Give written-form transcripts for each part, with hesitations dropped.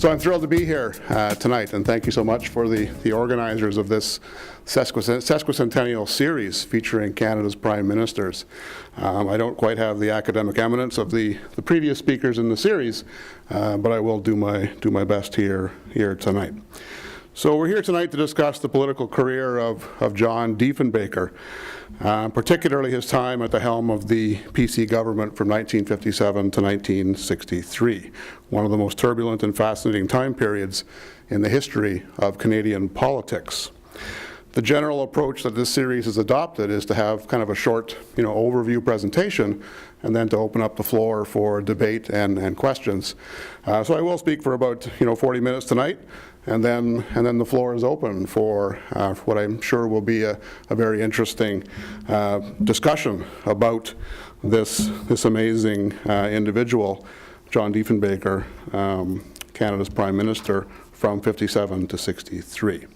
So I'm thrilled to be here tonight, and thank you so much for the organizers of this sesquicentennial series featuring Canada's Prime Ministers. I don't quite have the academic eminence of the previous speakers in the series, but I will do my best here tonight. So we're here tonight to discuss the political career of John Diefenbaker, particularly his time at the helm of the PC government from 1957 to 1963, one of the most turbulent and fascinating time periods in the history of Canadian politics. The general approach that this series has adopted is to have kind of a short, overview presentation, and then to open up the floor for debate and questions. So I will speak for about 40 minutes tonight, and then the floor is open for what I'm sure will be a very interesting discussion about this amazing individual, John Diefenbaker, Canada's Prime Minister from 57 to 63.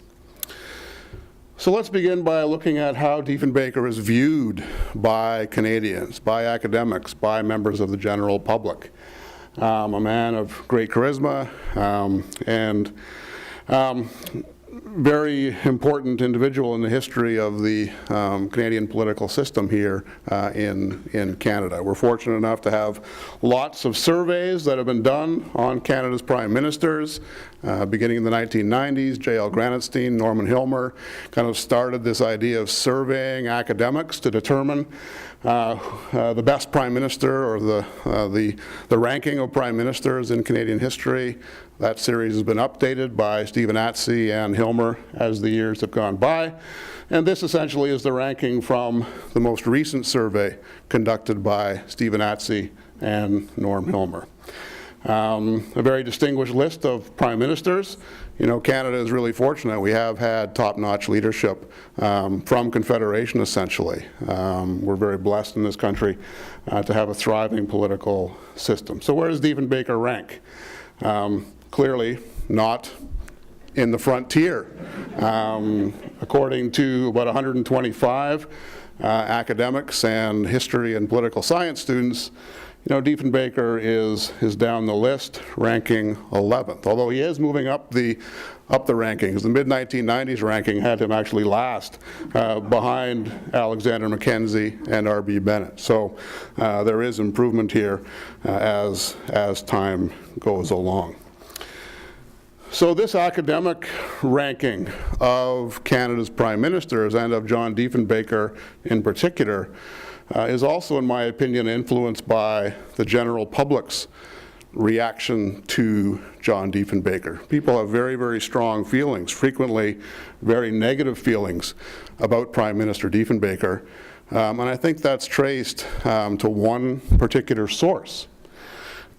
So let's begin by looking at how Diefenbaker is viewed by Canadians, by academics, by members of the general public. A man of great charisma and very important individual in the history of the Canadian political system here in Canada. We're fortunate enough to have lots of surveys that have been done on Canada's prime ministers. Beginning in the 1990s, J.L. Granatstein, Norman Hilmer kind of started this idea of surveying academics to determine the best prime minister or the ranking of prime ministers in Canadian history. That series has been updated by Stephen Atsey and Hilmer as the years have gone by. And this essentially is the ranking from the most recent survey conducted by Stephen Atsey and Norm Hilmer. A very distinguished list of prime ministers. Canada is really fortunate. We have had top-notch leadership from Confederation, essentially. We're very blessed in this country to have a thriving political system. So where does Diefenbaker rank? Clearly not in the front tier. According to about 125 academics and history and political science students, Diefenbaker is down the list, ranking 11th, although he is moving up the rankings. The mid-1990s ranking had him actually last behind Alexander Mackenzie and R.B. Bennett. So there is improvement here as time goes along. So this academic ranking of Canada's prime ministers and of John Diefenbaker in particular is also, in my opinion, influenced by the general public's reaction to John Diefenbaker. People have very, very strong feelings, frequently very negative feelings about Prime Minister Diefenbaker, and I think that's traced to one particular source.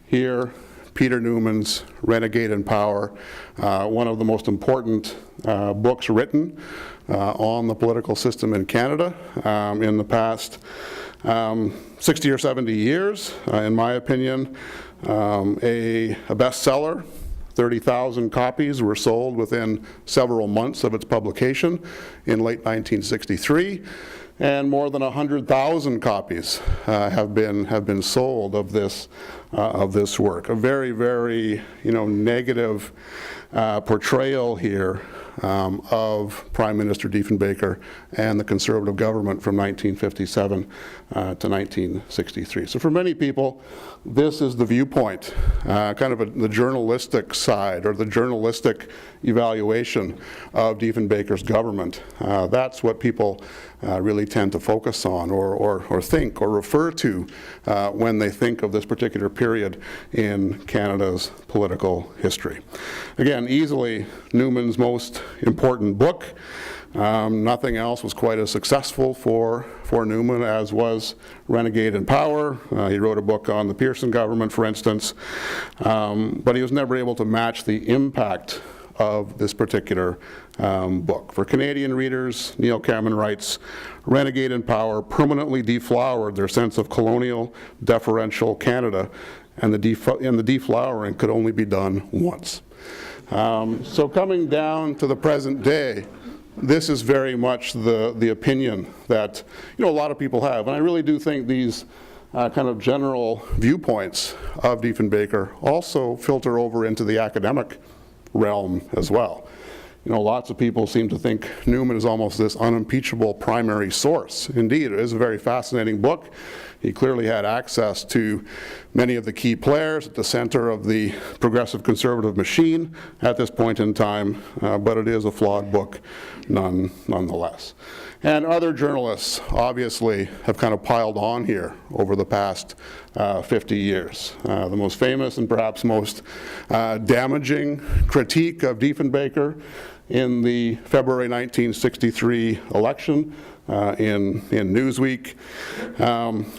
Here, Peter Newman's Renegade in Power, one of the most important books written on the political system in Canada in the past 60 or 70 years, in my opinion. A bestseller. 30,000 copies were sold within several months of its publication in late 1963. And more than 100,000 copies have been sold of this work. A very, very negative portrayal here of Prime Minister Diefenbaker and the Conservative government from 1957 to 1963. So for many people, this is the viewpoint, kind of the journalistic side or the journalistic evaluation of Diefenbaker's government. That's what people really tend to focus on or think or refer to when they think of this particular period in Canada's political history. Again, easily Newman's most important book. Nothing else was quite as successful for Newman as was Renegade in Power. He wrote a book on the Pearson government, for instance, but he was never able to match the impact of this particular book. For Canadian readers, Neil Cameron writes, Renegade in Power permanently deflowered their sense of colonial, deferential Canada, and the deflowering could only be done once. So coming down to the present day, this is very much the opinion that a lot of people have, and I really do think these kind of general viewpoints of Diefenbaker also filter over into the academic realm as well. You know, lots of people seem to think Newman is almost this unimpeachable primary source. Indeed, it is a very fascinating book. He clearly had access to many of the key players at the center of the progressive conservative machine at this point in time, but it is a flawed book nonetheless. And other journalists obviously have kind of piled on here over the past 50 years. The most famous and perhaps most damaging critique of Diefenbaker in the February 1963 election in Newsweek.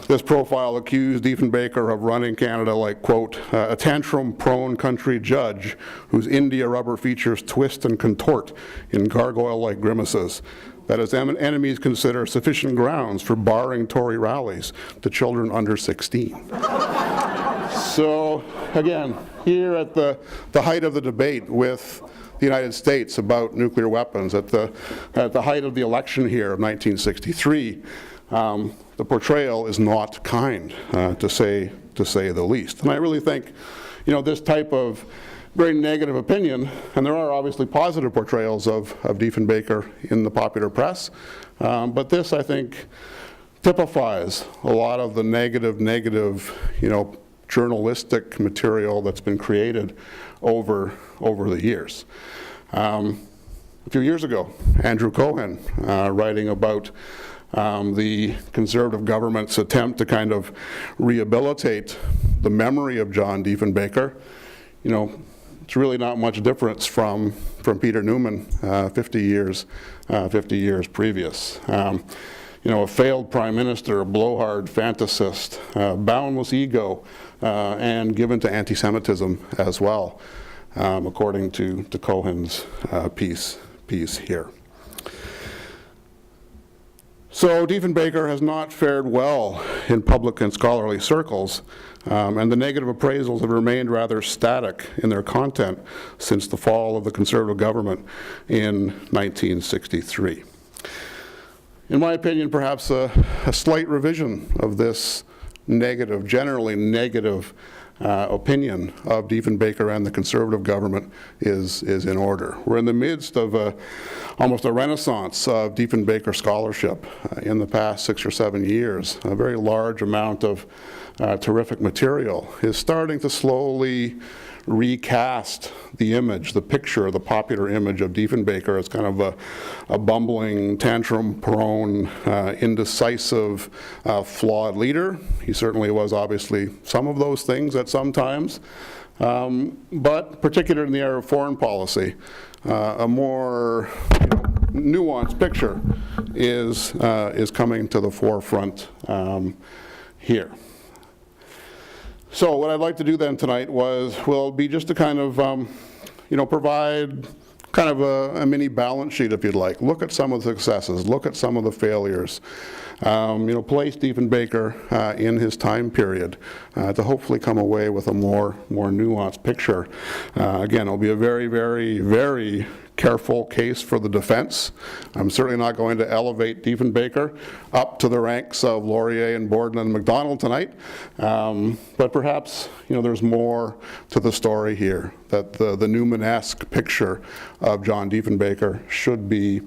This profile accused Diefenbaker of running Canada like, quote, a tantrum-prone country judge whose India rubber features twist and contort in gargoyle-like grimaces that his enemies consider sufficient grounds for barring Tory rallies to children under 16. So, again, here at the height of the debate with the United States about nuclear weapons, at the height of the election here of 1963, the portrayal is not kind, to say the least. And I really think, you know, this type of very negative opinion, and there are obviously positive portrayals of Diefenbaker in the popular press, but this, I think, typifies a lot of the negative, you know, journalistic material that's been created over the years. A few years ago, Andrew Cohen, writing about the Conservative government's attempt to kind of rehabilitate the memory of John Diefenbaker, you know, it's really not much difference from Peter Newman 50 years previous. You know, a failed prime minister, a blowhard fantasist, boundless ego, and given to anti-Semitism as well, according to Cohen's piece here. So Diefenbaker has not fared well in public and scholarly circles, and the negative appraisals have remained rather static in their content since the fall of the Conservative government in 1963. In my opinion, perhaps a slight revision of this negative, generally negative opinion of Diefenbaker and the Conservative government is in order. We're in the midst of almost a renaissance of Diefenbaker scholarship in the past 6 or 7 years. A very large amount of terrific material is starting to slowly recast the image, the picture, the popular image of Diefenbaker as kind of a bumbling, tantrum-prone, indecisive, flawed leader. He certainly was obviously some of those things at some times, but particularly in the area of foreign policy, a more nuanced picture is coming to the forefront here. So what I'd like to do then tonight will be just to kind of, provide kind of a mini balance sheet, if you'd like. Look at some of the successes, look at some of the failures. Place Diefenbaker in his time period to hopefully come away with a more nuanced picture. Again, it'll be a very, very, very careful case for the defense. I'm certainly not going to elevate Diefenbaker up to the ranks of Laurier and Borden and MacDonald tonight, but perhaps there's more to the story here, that the Newman-esque picture of John Diefenbaker should be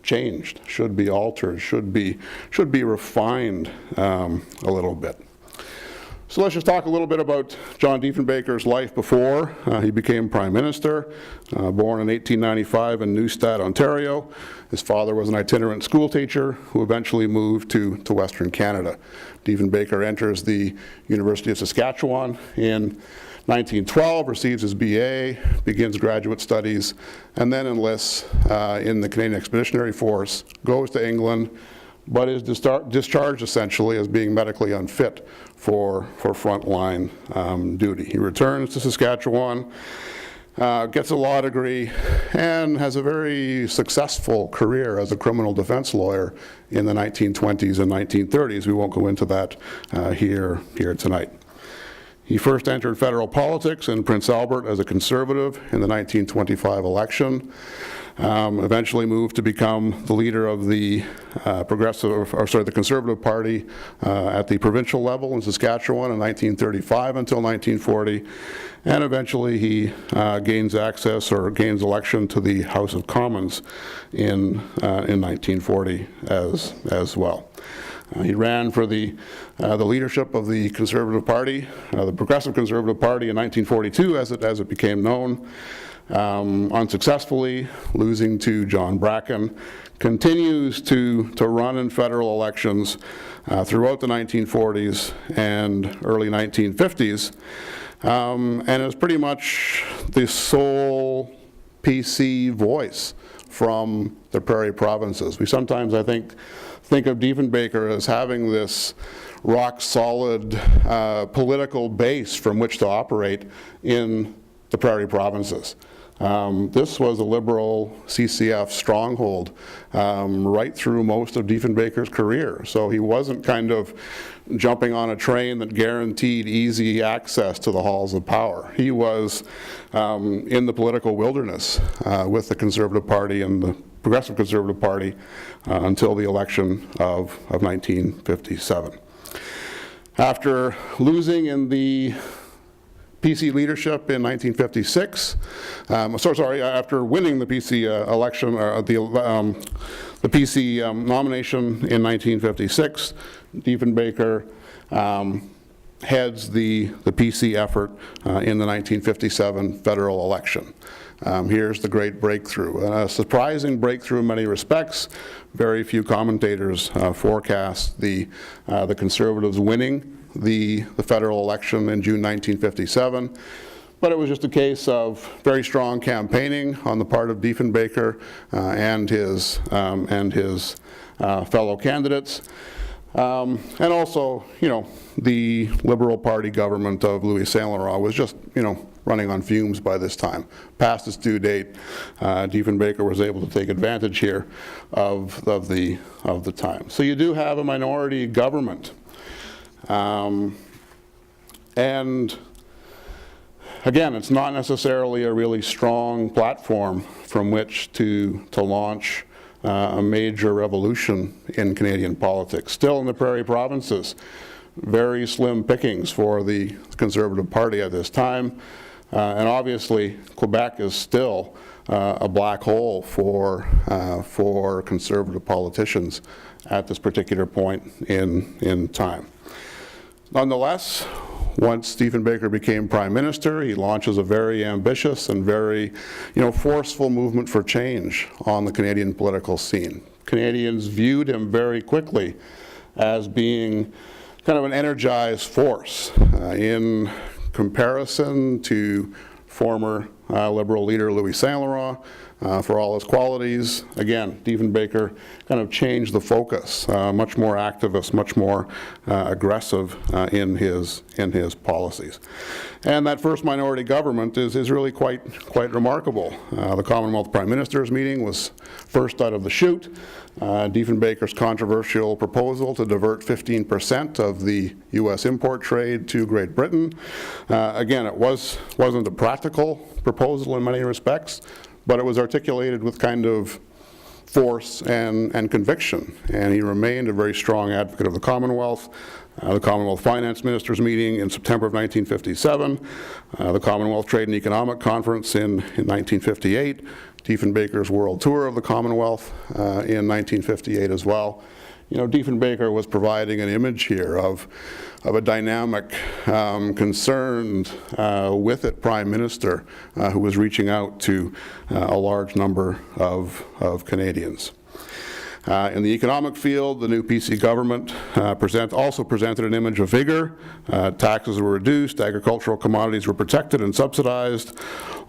changed, should be altered, should be refined a little bit. So let's just talk a little bit about John Diefenbaker's life before he became Prime Minister. Born in 1895 in Neustadt, Ontario. His father was an itinerant school teacher who eventually moved to Western Canada. Diefenbaker enters the University of Saskatchewan in 1912, receives his BA, begins graduate studies, and then enlists in the Canadian Expeditionary Force, goes to England, but is discharged essentially as being medically unfit for frontline duty. He returns to Saskatchewan, gets a law degree, and has a very successful career as a criminal defense lawyer in the 1920s and 1930s. We won't go into that here tonight. He first entered federal politics in Prince Albert as a Conservative in the 1925 election. Eventually moved to become the leader of the the Conservative Party at the provincial level in Saskatchewan in 1935 until 1940, and eventually he gains election to the House of Commons in 1940 as well. He ran for the leadership of the Conservative Party, the Progressive Conservative Party, in 1942 as it became known. Unsuccessfully, losing to John Bracken, continues to run in federal elections throughout the 1940s and early 1950s, and is pretty much the sole PC voice from the prairie provinces. We sometimes, I think of Diefenbaker as having this rock-solid political base from which to operate in the prairie provinces. This was a Liberal CCF stronghold right through most of Diefenbaker's career. So he wasn't kind of jumping on a train that guaranteed easy access to the halls of power. He was in the political wilderness with the Conservative Party and the Progressive Conservative Party until the election of 1957. After losing in the PC leadership in 1956, after winning the PC election, the PC nomination in 1956, Diefenbaker heads the PC effort in the 1957 federal election. Here's the great breakthrough. A surprising breakthrough in many respects. Very few commentators forecast the Conservatives winning the federal election in June 1957, but it was just a case of very strong campaigning on the part of Diefenbaker and his fellow candidates, and also, the Liberal Party government of Louis Saint Laurent was just, running on fumes by this time. Past its due date, Diefenbaker was able to take advantage here of the time. So you do have a minority government. And again, it's not necessarily a really strong platform from which to launch a major revolution in Canadian politics. Still in the prairie provinces, very slim pickings for the Conservative Party at this time. And obviously, Quebec is still a black hole for Conservative politicians at this particular point in time. Nonetheless, once Diefenbaker became Prime Minister, he launches a very ambitious and very, forceful movement for change on the Canadian political scene. Canadians viewed him very quickly as being kind of an energized force in comparison to former Liberal leader Louis Saint Laurent. For all his qualities, again, Diefenbaker kind of changed the focus, much more activist, much more aggressive in his policies. And that first minority government is really quite remarkable. The Commonwealth Prime Minister's meeting was first out of the chute. Diefenbaker's controversial proposal to divert 15% of the U.S. import trade to Great Britain. Again, it wasn't a practical proposal in many respects, but it was articulated with kind of force and conviction, and he remained a very strong advocate of the Commonwealth. The Commonwealth Finance Ministers meeting in September of 1957, the Commonwealth Trade and Economic Conference in 1958, Diefenbaker's world tour of the Commonwealth in 1958 as well. Diefenbaker was providing an image here of a dynamic, concerned, with it Prime Minister who was reaching out to a large number of Canadians. In the economic field, the new PC government also presented an image of vigor. Taxes were reduced, agricultural commodities were protected and subsidized,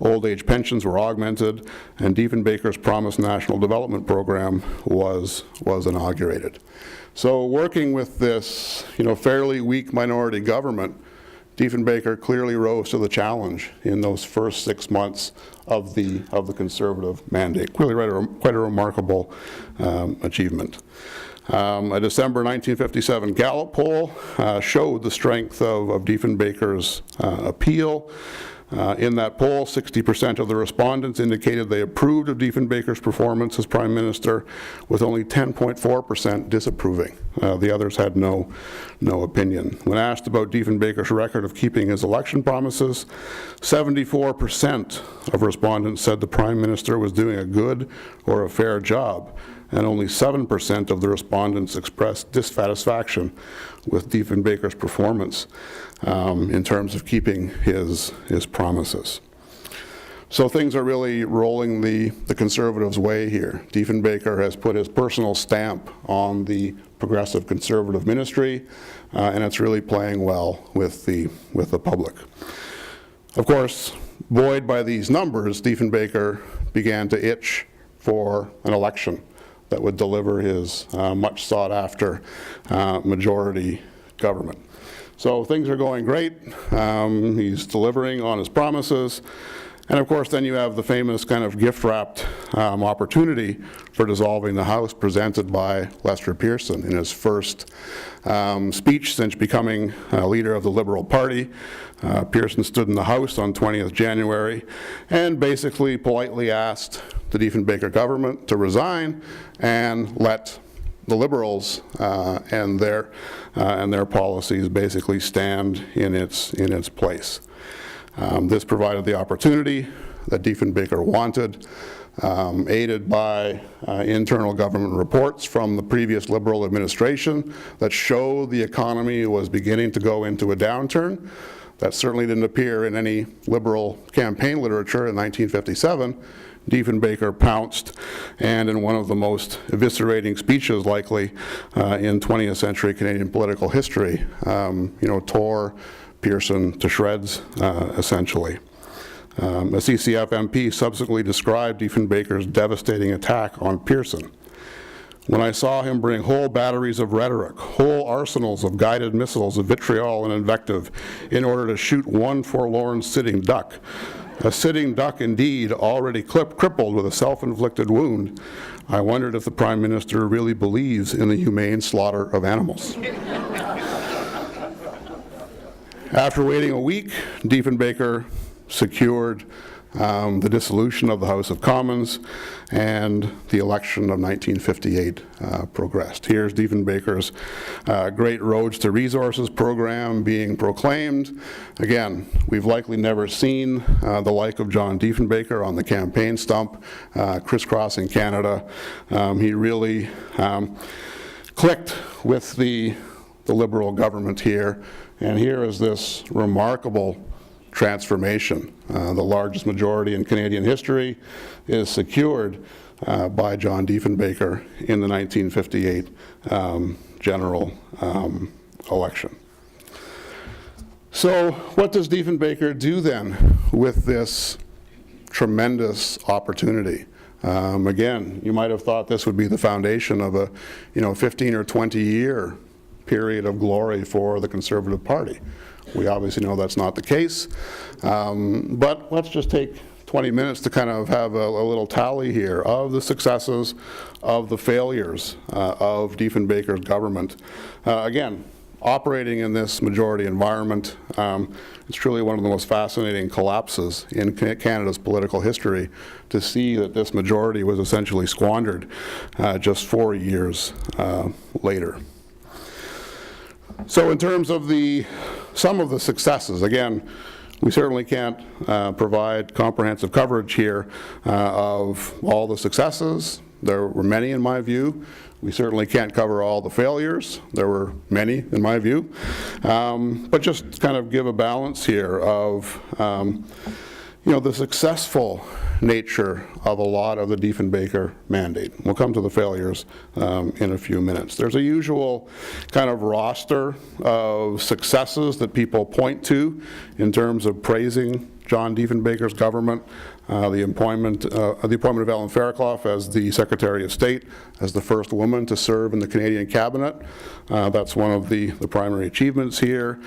old age pensions were augmented, and Diefenbaker's promised national development program was inaugurated. So working with this fairly weak minority government, Diefenbaker clearly rose to the challenge in those first 6 months of the Conservative mandate. Clearly quite a remarkable achievement. A December 1957 Gallup poll showed the strength of Diefenbaker's appeal. In that poll, 60% of the respondents indicated they approved of Diefenbaker's performance as Prime Minister, with only 10.4% disapproving. The others had no opinion. When asked about Diefenbaker's record of keeping his election promises, 74% of respondents said the Prime Minister was doing a good or a fair job, and only 7% of the respondents expressed dissatisfaction with Diefenbaker's performance in terms of keeping his promises. So things are really rolling the Conservatives' way here. Diefenbaker has put his personal stamp on the Progressive Conservative ministry, and it's really playing well with the public. Of course, buoyed by these numbers, Diefenbaker began to itch for an election that would deliver his much sought after majority government. So things are going great. He's delivering on his promises. And of course, then you have the famous kind of gift-wrapped opportunity for dissolving the House presented by Lester Pearson in his first speech since becoming leader of the Liberal Party. Pearson stood in the House on 20th January and basically politely asked the Diefenbaker government to resign and let the Liberals and their policies basically stand in its place. This provided the opportunity that Diefenbaker wanted, aided by internal government reports from the previous Liberal administration that showed the economy was beginning to go into a downturn. That certainly didn't appear in any Liberal campaign literature in 1957. Diefenbaker pounced, and in one of the most eviscerating speeches likely in 20th century Canadian political history, tore Pearson to shreds, essentially. A CCF MP subsequently described Diefenbaker's devastating attack on Pearson. When I saw him bring whole batteries of rhetoric, whole arsenals of guided missiles of vitriol and invective in order to shoot one forlorn sitting duck, a sitting duck indeed already crippled with a self-inflicted wound, I wondered if the Prime Minister really believes in the humane slaughter of animals. After waiting a week, Diefenbaker secured the dissolution of the House of Commons, and the election of 1958 progressed. Here's Diefenbaker's Great Roads to Resources program being proclaimed. Again, we've likely never seen the like of John Diefenbaker on the campaign stump, crisscrossing Canada. He really clicked with the Liberal government here, and here is this remarkable transformation. The largest majority in Canadian history is secured by John Diefenbaker in the 1958 general election. So what does Diefenbaker do then with this tremendous opportunity? Again, you might have thought this would be the foundation of a 15 or 20 year period of glory for the Conservative Party. We obviously know that's not the case, but let's just take 20 minutes to kind of have a little tally here of the successes, of the failures of Diefenbaker's government. Again, operating in this majority environment, it's truly one of the most fascinating collapses in Canada's political history to see that this majority was essentially squandered just 4 years later. So in terms of some of the successes, again, we certainly can't provide comprehensive coverage here of all the successes. There were many in my view. We certainly can't cover all the failures. There were many in my view. But just kind of give a balance here of the successful nature of a lot of the Diefenbaker mandate. We'll come to the failures in a few minutes. There's a usual kind of roster of successes that people point to in terms of praising John Diefenbaker's government. the appointment of Ellen Fairclough as the Secretary of State, as the first woman to serve in the Canadian Cabinet. That's one of the primary achievements here.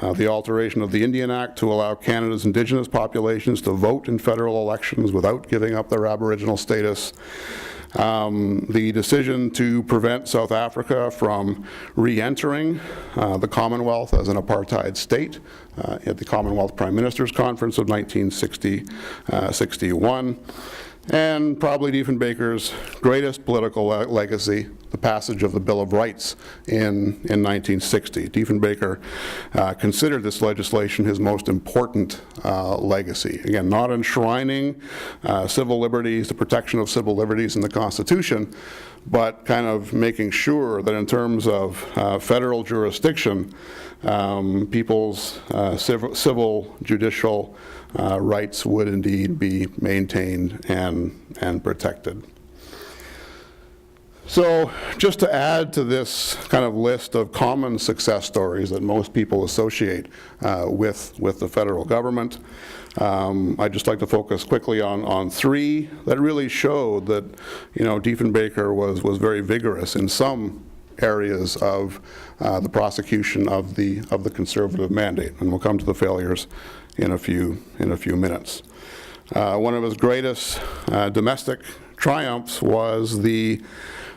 The alteration of the Indian Act to allow Canada's Indigenous populations to vote in federal elections without giving up their Aboriginal status. The decision to prevent South Africa from re-entering the Commonwealth as an apartheid state at the Commonwealth Prime Minister's Conference of 1961. And probably Diefenbaker's greatest political legacy, the passage of the Bill of Rights in 1960. Diefenbaker considered this legislation his most important legacy. Again, not enshrining civil liberties, the protection of civil liberties in the Constitution, but kind of making sure that in terms of federal jurisdiction, people's civil judicial rights would indeed be maintained and protected. So just to add to this kind of list of common success stories that most people associate with the federal government, I'd just like to focus quickly on three that really showed that, Diefenbaker was very vigorous in some areas of the prosecution of the conservative mandate, and we'll come to the failures in a few minutes. One of his greatest domestic triumphs was the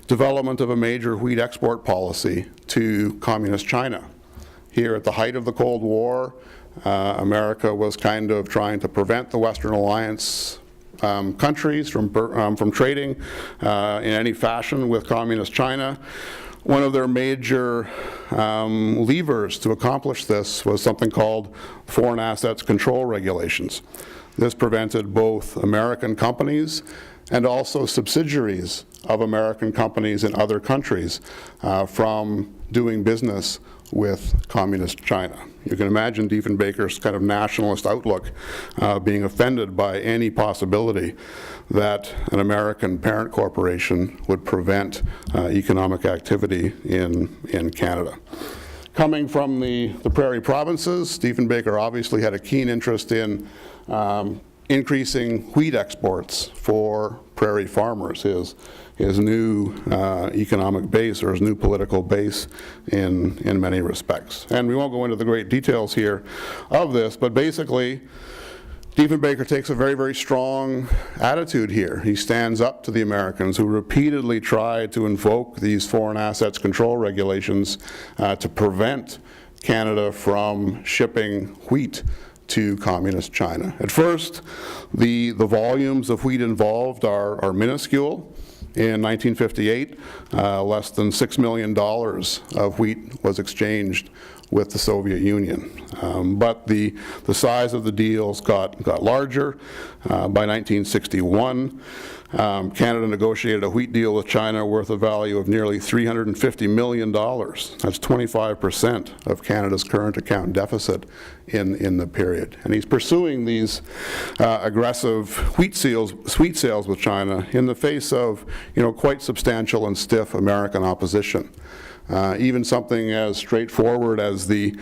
development of a major wheat export policy to communist China. Here at the height of the Cold War, America was kind of trying to prevent the Western Alliance countries from trading in any fashion with communist China. One of their major levers to accomplish this was something called Foreign Assets Control Regulations. This prevented both American companies and also subsidiaries of American companies in other countries from doing business with communist China. You can imagine Diefenbaker's kind of nationalist outlook being offended by any possibility that an American parent corporation would prevent economic activity in Canada. Coming from the prairie provinces, Diefenbaker obviously had a keen interest in increasing wheat exports for prairie farmers, his new economic base, or his new political base in many respects. And we won't go into the great details here of this, but basically Diefenbaker takes a very, very strong attitude here. He stands up to the Americans who repeatedly try to invoke these foreign assets control regulations to prevent Canada from shipping wheat to communist China. At first, the volumes of wheat involved are minuscule. In 1958, less than $6 million of wheat was exchanged with the Soviet Union. But the size of the deals got larger. By 1961, Canada negotiated a wheat deal with China worth a value of nearly $350 million. That's 25% of Canada's current account deficit in the period. And he's pursuing these aggressive wheat sales with China in the face of, quite substantial and stiff American opposition. Even something as straightforward as the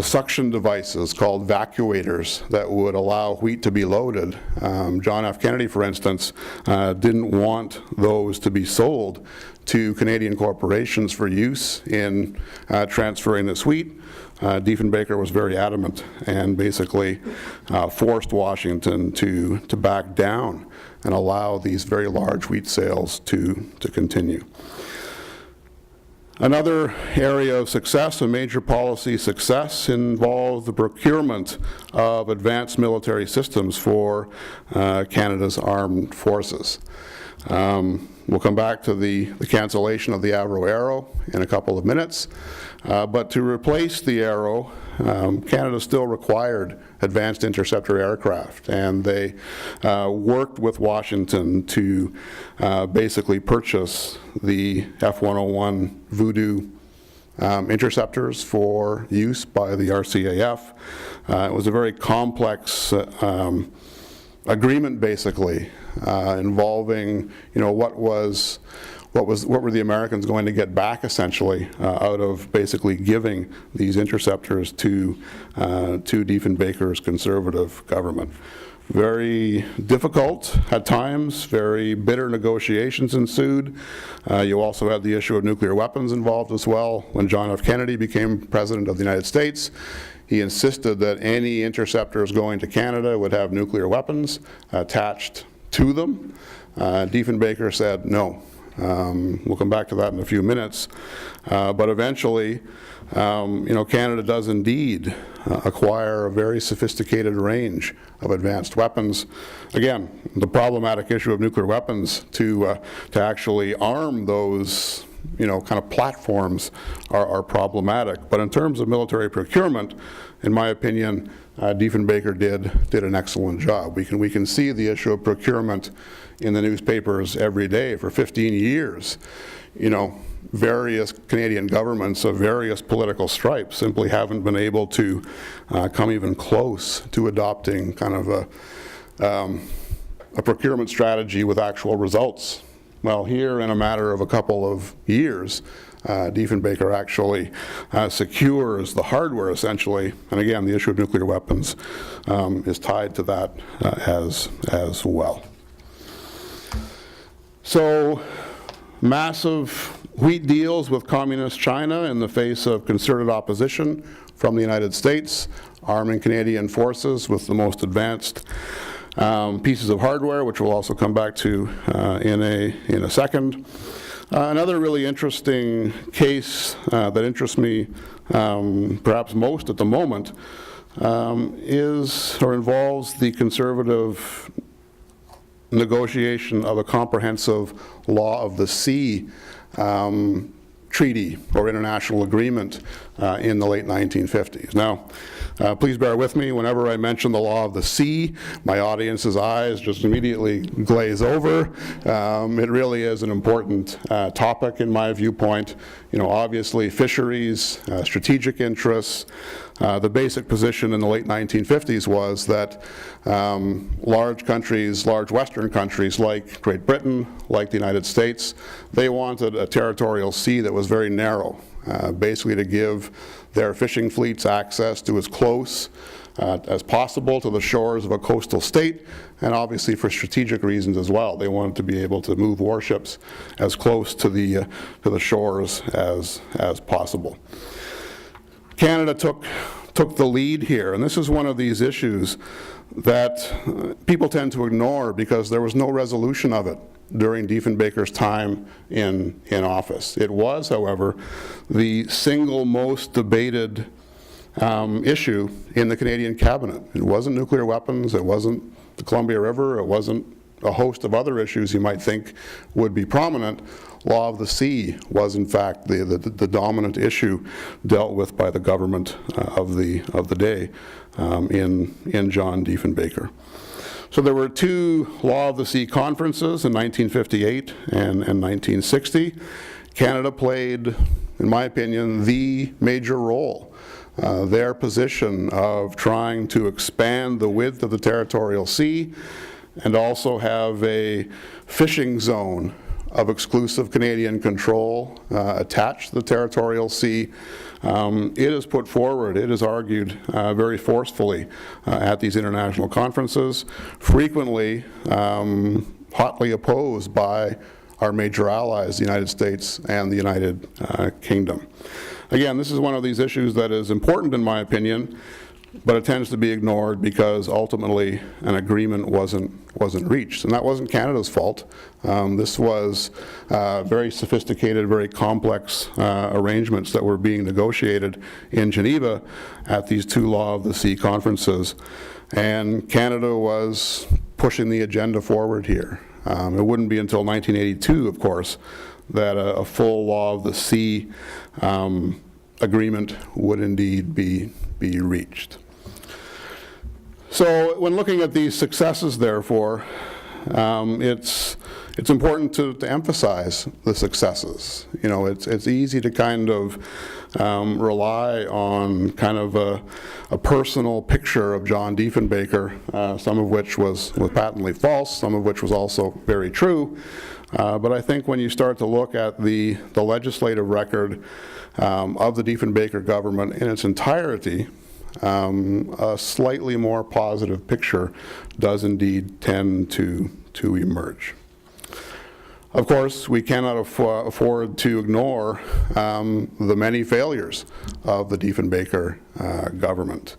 suction devices called vacuators that would allow wheat to be loaded. John F. Kennedy, for instance, didn't want those to be sold to Canadian corporations for use in transferring this wheat. Diefenbaker was very adamant and basically forced Washington to back down and allow these very large wheat sales to continue. Another area of success, a major policy success, involved the procurement of advanced military systems for Canada's armed forces. We'll come back to the cancellation of the Avro Arrow in a couple of minutes. But to replace the Arrow, Canada still required advanced interceptor aircraft, and they worked with Washington to basically purchase the F-101 Voodoo interceptors for use by the RCAF. It was a very complex agreement, basically, involving, what were the Americans going to get back, essentially, out of basically giving these interceptors to Diefenbaker's conservative government. very difficult at times, very bitter negotiations ensued. You also had the issue of nuclear weapons involved as well. When John F. Kennedy became President of the United States, he insisted that any interceptors going to Canada would have nuclear weapons attached to them. Diefenbaker said no. We'll come back to that in a few minutes. But eventually, Canada does indeed acquire a very sophisticated range of advanced weapons. Again, the problematic issue of nuclear weapons to actually arm those kind of platforms are problematic. But in terms of military procurement, in my opinion, Diefenbaker did an excellent job. We can see the issue of procurement in the newspapers every day for 15 years. Various Canadian governments of various political stripes simply haven't been able to come even close to adopting kind of a procurement strategy with actual results. Well, here in a matter of a couple of years, Diefenbaker actually secures the hardware essentially, and again the issue of nuclear weapons is tied to that as well. So massive wheat deals with communist China in the face of concerted opposition from the United States, arming Canadian forces with the most advanced pieces of hardware, which we'll also come back to in a second. Another really interesting case that interests me perhaps most at the moment involves the Conservative negotiation of a comprehensive law of the sea treaty or international agreement in the late 1950s. Now, please bear with me. Whenever I mention the law of the sea, my audience's eyes just immediately glaze over. It really is an important topic in my viewpoint. Obviously fisheries, strategic interests. The basic position in the late 1950s was that large countries, large Western countries like Great Britain, like the United States, they wanted a territorial sea that was very narrow, basically to give their fishing fleets access to as close as possible to the shores of a coastal state, and obviously for strategic reasons as well. They wanted to be able to move warships as close to the shores as possible. Canada took the lead here, and this is one of these issues that people tend to ignore because there was no resolution of it during Diefenbaker's time in office. It was, however, the single most debated issue in the Canadian cabinet. It wasn't nuclear weapons, it wasn't the Columbia River, it wasn't a host of other issues you might think would be prominent. Law of the sea was in fact the dominant issue dealt with by the government of the day in John Diefenbaker. So there were two Law of the Sea conferences in 1958 and 1960. Canada played, in my opinion, the major role. Their position of trying to expand the width of the territorial sea and also have a fishing zone of exclusive Canadian control attached to the territorial sea. It is put forward, it is argued very forcefully at these international conferences, frequently hotly opposed by our major allies, the United States and the United Kingdom. Again, this is one of these issues that is important in my opinion, but it tends to be ignored because ultimately an agreement wasn't reached. And that wasn't Canada's fault. This was very sophisticated, very complex arrangements that were being negotiated in Geneva at these two Law of the Sea conferences. And Canada was pushing the agenda forward here. It wouldn't be until 1982, of course, that a full Law of the Sea agreement would indeed be reached. So when looking at these successes, therefore, it's important to emphasize the successes. It's easy to kind of rely on kind of a personal picture of John Diefenbaker, some of which was patently false, some of which was also very true. But I think when you start to look at the legislative record of the Diefenbaker government in its entirety, a slightly more positive picture does indeed tend to emerge. Of course, we cannot afford to ignore the many failures of the Diefenbaker government.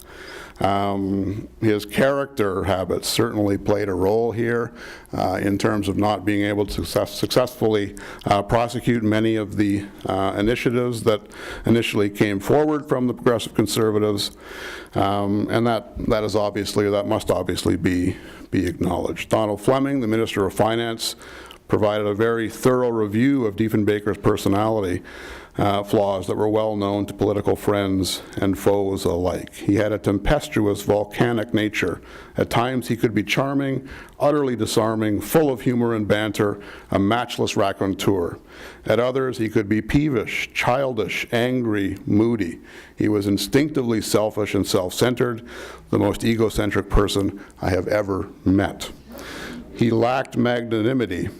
His character habits certainly played a role here in terms of not being able to successfully prosecute many of the initiatives that initially came forward from the Progressive Conservatives, and that must obviously be acknowledged. Donald Fleming, the Minister of Finance, provided a very thorough review of Diefenbaker's personality flaws that were well known to political friends and foes alike. He had a tempestuous, volcanic nature. At times he could be charming, utterly disarming, full of humor and banter, a matchless raconteur. At others he could be peevish, childish, angry, moody. He was instinctively selfish and self-centered, the most egocentric person I have ever met. He lacked magnanimity.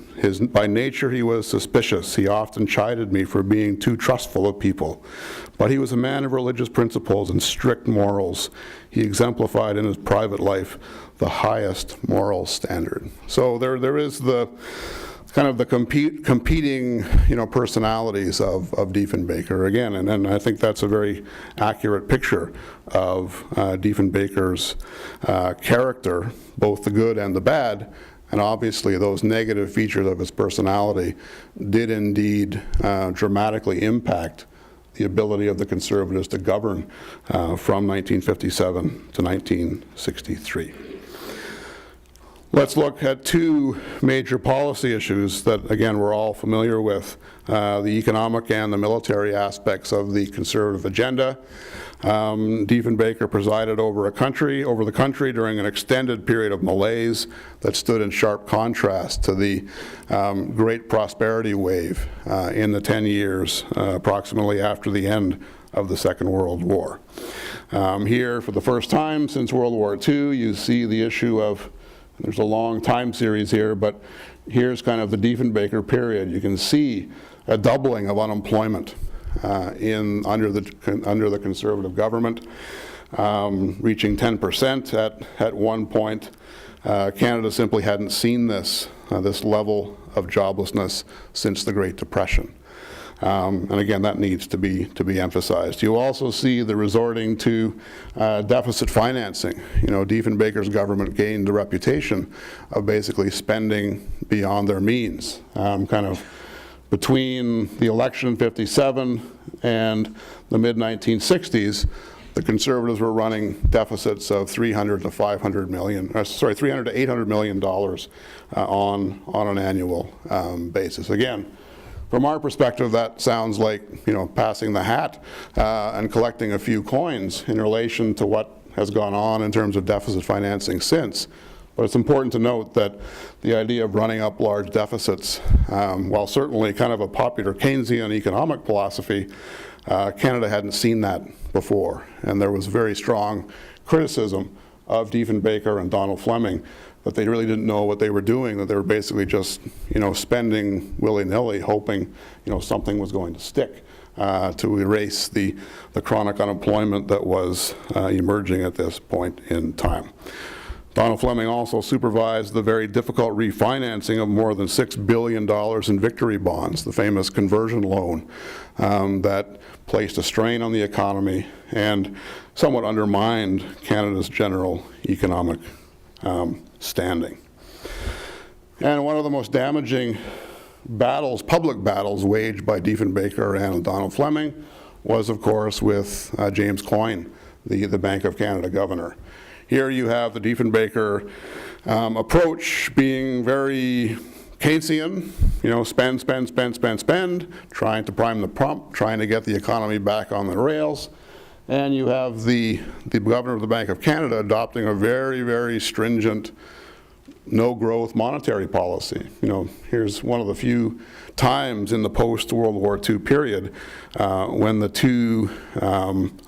By nature he was suspicious. He often chided me for being too trustful of people. But he was a man of religious principles and strict morals. He exemplified in his private life the highest moral standard. So there is the kind of the competing personalities of Diefenbaker again, and I think that's a very accurate picture of Diefenbaker's character, both the good and the bad. And obviously those negative features of his personality did indeed dramatically impact the ability of the Conservatives to govern from 1957 to 1963. Let's look at two major policy issues that, again, we're all familiar with, the economic and the military aspects of the Conservative agenda. Diefenbaker presided over the country during an extended period of malaise that stood in sharp contrast to the great prosperity wave in the 10 years approximately after the end of the Second World War. Here, for the first time since World War II, you see the issue of, there's a long time series here, but here's kind of the Diefenbaker period. You can see a doubling of unemployment under the Conservative government, reaching 10% at one point. Canada simply hadn't seen this level of joblessness since the Great Depression. And again, that needs to be emphasized. You also see the resorting to deficit financing. Diefenbaker's government gained the reputation of basically spending beyond their means, kind of between the election in '57 and the mid-1960s. The Conservatives were running deficits of $300 to $800 million on an annual basis. Again, from our perspective, that sounds like passing the hat and collecting a few coins in relation to what has gone on in terms of deficit financing since. But it's important to note that the idea of running up large deficits, while certainly kind of a popular Keynesian economic philosophy, Canada hadn't seen that before. And there was very strong criticism of Diefenbaker and Donald Fleming that they really didn't know what they were doing, that they were basically just spending willy-nilly, hoping something was going to stick to erase the chronic unemployment that was emerging at this point in time. Donald Fleming also supervised the very difficult refinancing of more than $6 billion in victory bonds, the famous conversion loan that placed a strain on the economy and somewhat undermined Canada's general economic standing. And one of the most damaging public battles waged by Diefenbaker and Donald Fleming was, of course, with James Coyne, the Bank of Canada governor. Here you have the Diefenbaker approach being very Keynesian, spend, trying to prime the pump, trying to get the economy back on the rails. And you have the governor of the Bank of Canada adopting a very, very stringent no-growth monetary policy. Here's one of the few times in the post-World War II period when the two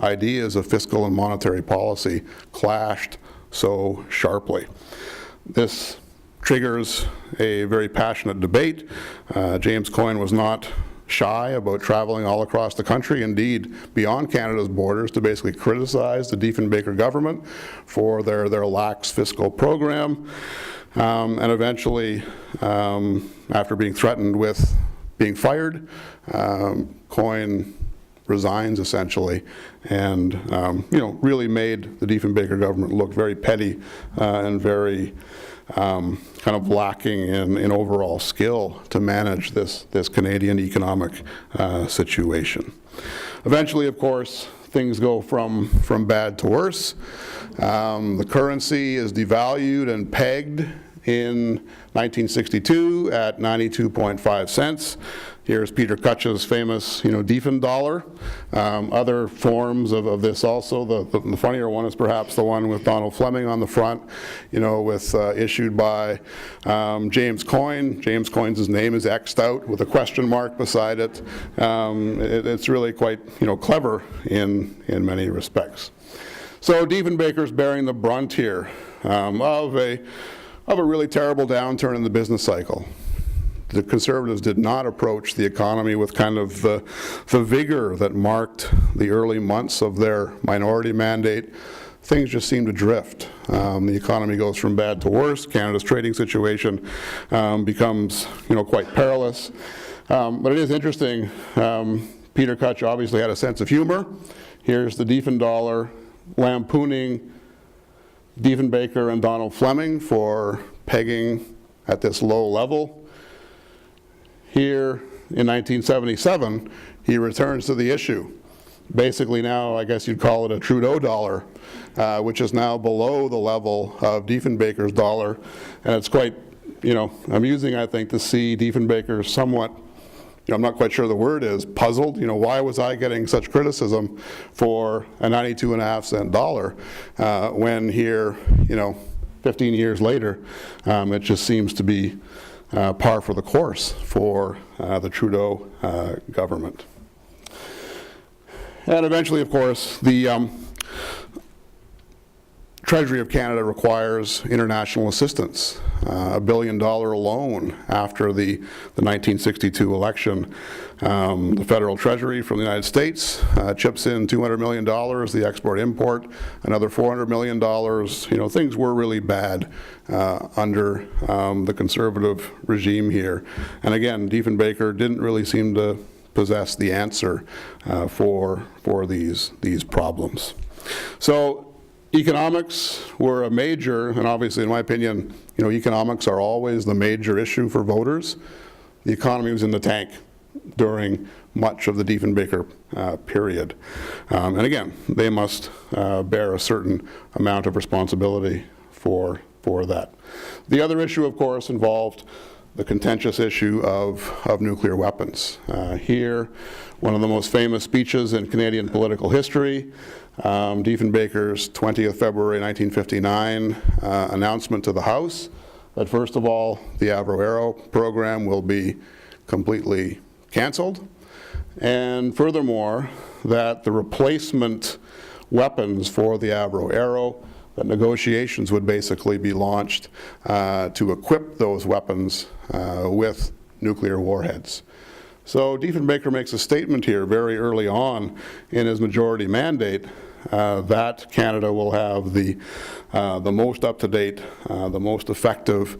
ideas of fiscal and monetary policy clashed so sharply. This triggers a very passionate debate. James Coyne was not shy about traveling all across the country, indeed beyond Canada's borders, to basically criticize the Diefenbaker government for their lax fiscal program. And eventually, after being threatened with being fired, Coyne resigns essentially, and really made the Diefenbaker government look very petty and very kind of lacking in overall skill to manage this Canadian economic situation. Eventually, of course, things go from bad to worse. The currency is devalued and pegged in 1962 at 92.5 cents. Here's Peter Kutch's famous, Diefendollar. Other forms of this also. The funnier one is perhaps the one with Donald Fleming on the front, with issued by James Coyne. James Coyne's name is X'd out with a question mark beside it. It's really quite, clever in many respects. So Diefenbaker's bearing the brunt here of a really terrible downturn in the business cycle. The Conservatives did not approach the economy with kind of the vigor that marked the early months of their minority mandate. Things just seem to drift. The economy goes from bad to worse. Canada's trading situation becomes, quite perilous. But it is interesting. Peter Kutch obviously had a sense of humor. Here's the Diefendollar lampooning Diefenbaker and Donald Fleming for pegging at this low level. Here in 1977, he returns to the issue. Basically now, I guess you'd call it a Trudeau dollar, which is now below the level of Diefenbaker's dollar. And it's quite, amusing, I think, to see Diefenbaker somewhat, I'm not quite sure the word is, puzzled. Why was I getting such criticism for a 92.5 cent dollar when here, 15 years later, it just seems to be par for the course for the Trudeau government. And eventually, of course, the Treasury of Canada requires international assistance. $1 billion loan after the 1962 election. The federal treasury from the United States chips in $200 million, the export-import, another $400 million. Things were really bad under the Conservative regime here. And again, Diefenbaker didn't really seem to possess the answer for these problems. So economics were a major, and obviously in my opinion, economics are always the major issue for voters. The economy was in the tank during much of the Diefenbaker period. And again, they must bear a certain amount of responsibility for that. The other issue, of course, involved the contentious issue of nuclear weapons. Here, one of the most famous speeches in Canadian political history, Diefenbaker's 20th February 1959 announcement to the House that first of all, the Avro-Arrow program will be completely canceled, and furthermore, that the replacement weapons for the Avro-Arrow, that negotiations would basically be launched to equip those weapons with nuclear warheads. So Diefenbaker makes a statement here very early on in his majority mandate that Canada will have the most up-to-date, the most effective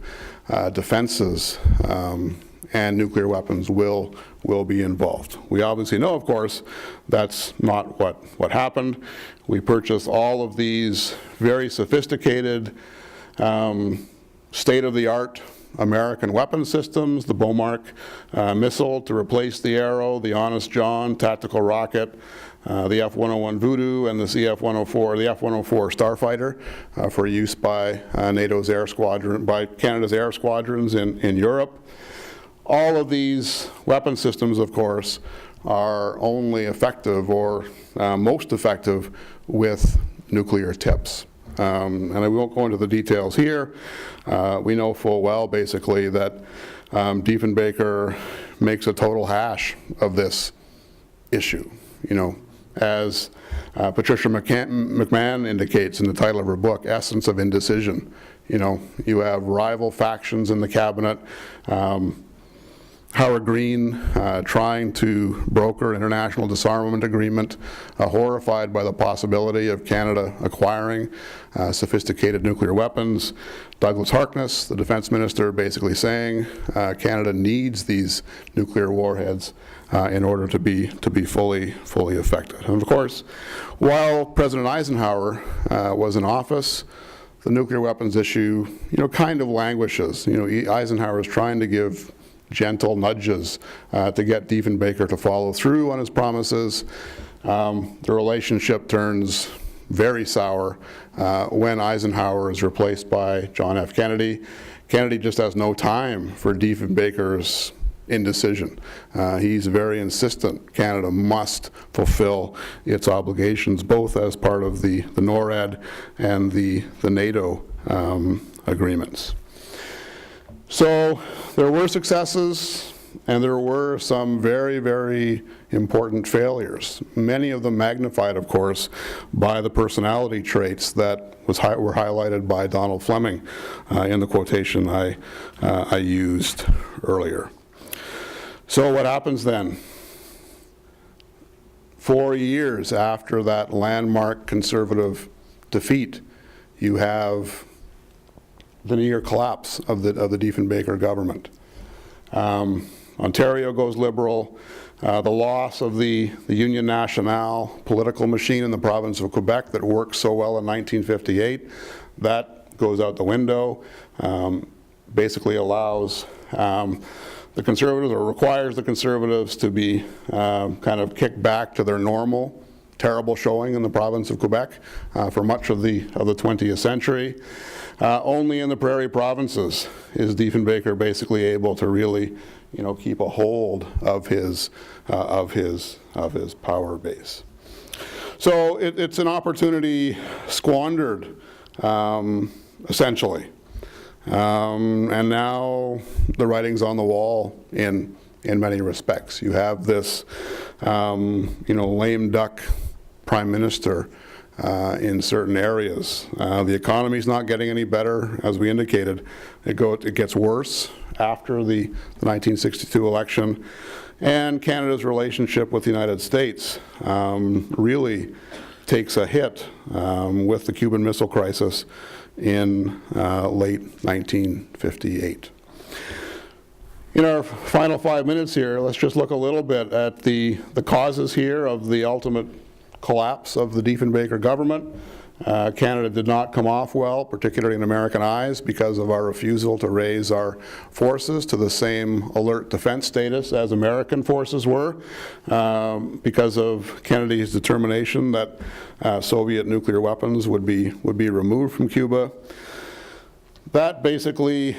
defenses, and nuclear weapons will be involved. We obviously know, of course, that's not what happened. We purchased all of these very sophisticated, state-of-the-art American weapon systems, the Bomark missile to replace the Arrow, the Honest John tactical rocket, the F-101 Voodoo, and the CF-104, the F-104 Starfighter for use by NATO's air squadron, by Canada's air squadrons in Europe. All of these weapon systems, of course, are only effective or most effective with nuclear tips. And I won't go into the details here. We know full well, basically, that Diefenbaker makes a total hash of this issue. As Patricia McMahon indicates in the title of her book, Essence of Indecision. You have rival factions in the cabinet. Howard Green trying to broker an international disarmament agreement, horrified by the possibility of Canada acquiring sophisticated nuclear weapons. Douglas Harkness, the defense minister, basically saying Canada needs these nuclear warheads in order to be fully effective. And of course, while President Eisenhower was in office, the nuclear weapons issue, kind of languishes. Eisenhower is trying to give gentle nudges to get Diefenbaker to follow through on his promises. The relationship turns very sour when Eisenhower is replaced by John F. Kennedy. Kennedy just has no time for Diefenbaker's indecision. He's very insistent Canada must fulfill its obligations, both as part of the NORAD and the NATO agreements. So there were successes, and there were some very, very important failures, many of them magnified, of course, by the personality traits that were highlighted by Donald Fleming in the quotation I used earlier. So what happens then? 4 years after that landmark Conservative defeat, you have the near collapse of the Diefenbaker government. Ontario goes Liberal. The loss of the Union Nationale political machine in the province of Quebec that worked so well in 1958, that goes out the window. Basically allows the Conservatives, or requires the Conservatives to be kind of kicked back to their normal terrible showing in the province of Quebec for much of the 20th century. Only in the prairie provinces is Diefenbaker basically able to really, keep a hold of his power base. So it's an opportunity squandered, essentially. And now the writing's on the wall in many respects. You have this, lame duck prime minister in certain areas. The economy's not getting any better, as we indicated. It gets worse after the 1962 election. And Canada's relationship with the United States really takes a hit with the Cuban Missile Crisis in late 1958. In our final 5 minutes here, let's just look a little bit at the causes here of the ultimate collapse of the Diefenbaker government. Canada did not come off well, particularly in American eyes, because of our refusal to raise our forces to the same alert defense status as American forces were, because of Kennedy's determination that Soviet nuclear weapons would be removed from Cuba. That basically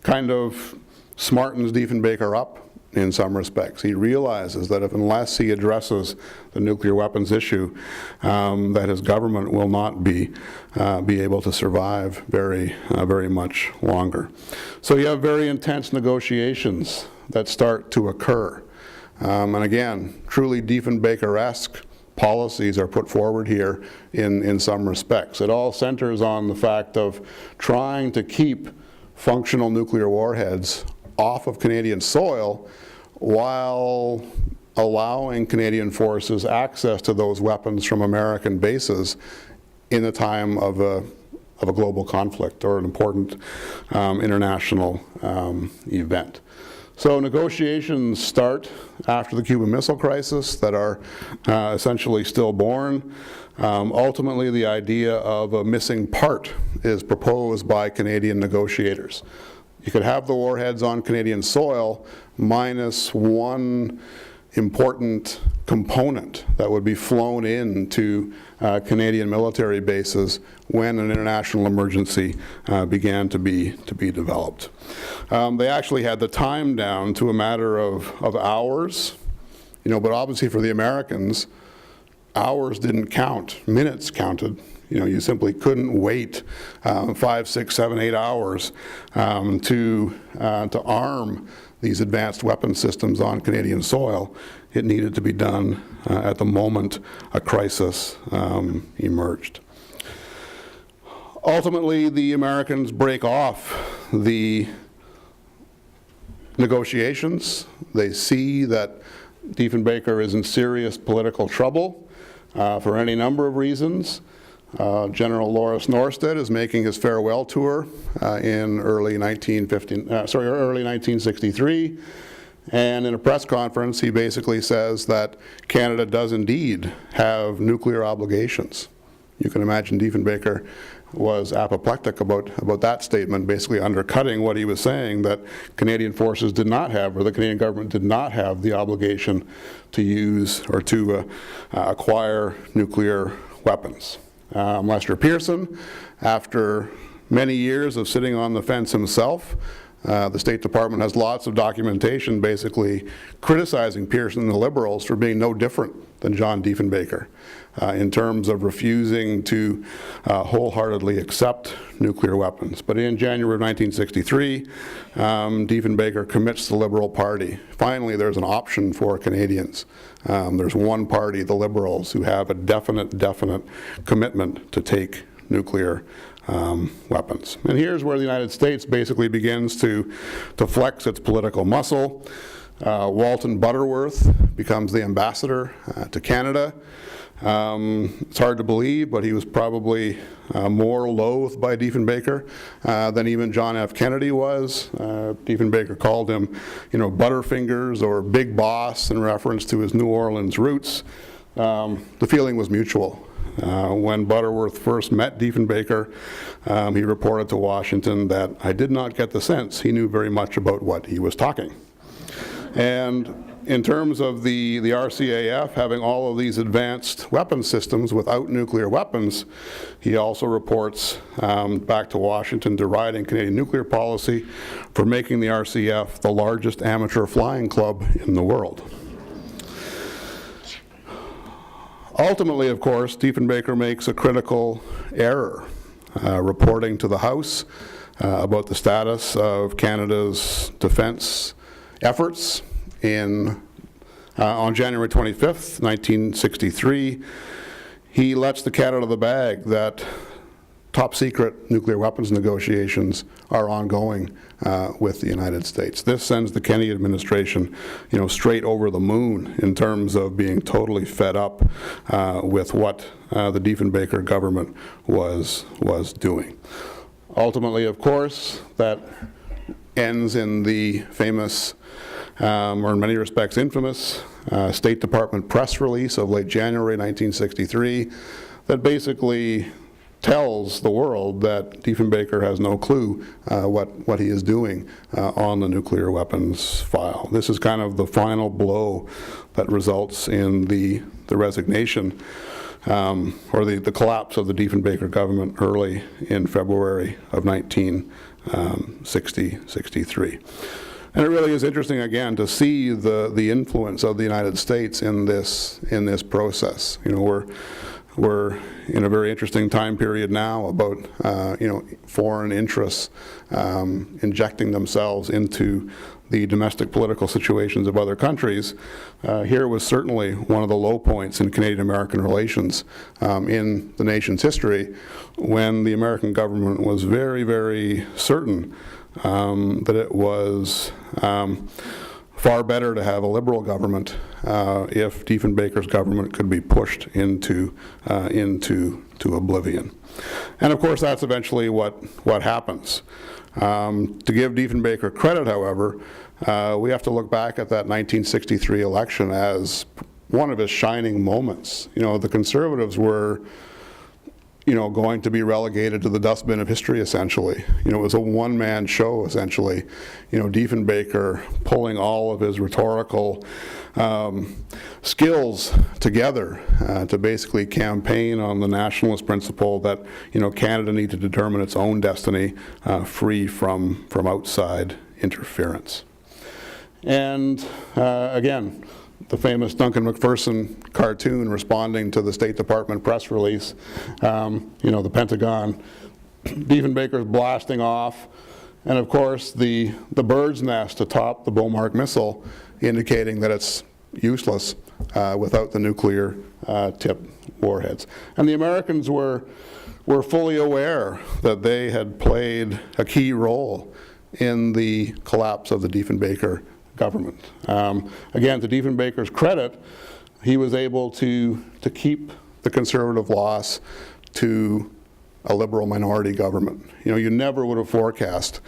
kind of smartens Diefenbaker up in some respects. He realizes that unless he addresses the nuclear weapons issue, that his government will not be able to survive very much longer. So you have very intense negotiations that start to occur. And again, truly Diefenbaker-esque policies are put forward here in some respects. It all centers on the fact of trying to keep functional nuclear warheads off of Canadian soil while allowing Canadian forces access to those weapons from American bases in the time of a global conflict or an important international event. So negotiations start after the Cuban Missile Crisis that are essentially stillborn. Ultimately, the idea of a missing part is proposed by Canadian negotiators. You could have the warheads on Canadian soil minus one important component that would be flown into Canadian military bases when an international emergency began to be developed. They actually had the time down to a matter of hours, but obviously for the Americans, hours didn't count, minutes counted. You simply couldn't wait 5, 6, 7, 8 hours to arm these advanced weapon systems on Canadian soil. It needed to be done at the moment a crisis emerged. Ultimately, the Americans break off the negotiations. They see that Diefenbaker is in serious political trouble for any number of reasons. General Lawrence Norstead is making his farewell tour in early 1963, and in a press conference he basically says that Canada does indeed have nuclear obligations. You can imagine Diefenbaker was apoplectic about that statement, basically undercutting what he was saying, that Canadian forces did not have, or the Canadian government did not have, the obligation to use or to acquire nuclear weapons. Lester Pearson, after many years of sitting on the fence himself, the State Department has lots of documentation basically criticizing Pearson and the Liberals for being no different than John Diefenbaker in terms of refusing to wholeheartedly accept nuclear weapons. But in January of 1963, Diefenbaker commits the Liberal Party. Finally, there's an option for Canadians. There's one party, the Liberals, who have a definite commitment to take nuclear weapons. And here's where the United States basically begins to flex its political muscle. Walton Butterworth becomes the ambassador to Canada. It's hard to believe, but he was probably more loathed by Diefenbaker than even John F. Kennedy was. Diefenbaker called him, Butterfingers or Big Boss in reference to his New Orleans roots. The feeling was mutual. When Butterworth first met Diefenbaker, he reported to Washington that I did not get the sense he knew very much about what he was talking. And in terms of the RCAF having all of these advanced weapon systems without nuclear weapons, he also reports back to Washington deriding Canadian nuclear policy for making the RCF the largest amateur flying club in the world. Ultimately, of course, Diefenbaker makes a critical error, reporting to the House about the status of Canada's defense efforts on January 25th, 1963. He lets the cat out of the bag that top secret nuclear weapons negotiations are ongoing with the United States. This sends the Kennedy administration, straight over the moon in terms of being totally fed up with what the Diefenbaker government was doing. Ultimately, of course, that ends in the famous, or in many respects infamous, State Department press release of late January 1963 that basically tells the world that Diefenbaker has no clue what he is doing on the nuclear weapons file. This is kind of the final blow that results in the resignation or the collapse of the Diefenbaker government early in February of 1963. And it really is interesting, again, to see the influence of the United States in this process. We're in a very interesting time period now about foreign interests injecting themselves into the domestic political situations of other countries. Here was certainly one of the low points in Canadian-American relations in the nation's history, when the American government was very, very certain that it was far better to have a Liberal government if Diefenbaker's government could be pushed into oblivion. And of course, that's eventually what happens. To give Diefenbaker credit, however, we have to look back at that 1963 election as one of his shining moments. The Conservatives were going to be relegated to the dustbin of history, essentially. It was a one-man show, essentially. Diefenbaker pulling all of his rhetorical skills together to basically campaign on the nationalist principle that, Canada needed to determine its own destiny free from outside interference. And again, the famous Duncan McPherson cartoon responding to the State Department press release, the Pentagon, Diefenbaker's blasting off, and of course the bird's nest atop the Beaumark missile indicating that it's useless without the nuclear tipped warheads. And the Americans were fully aware that they had played a key role in the collapse of the Diefenbaker government. Again, to Diefenbaker's credit, he was able to keep the Conservative loss to a Liberal minority government. You know, you never would have forecast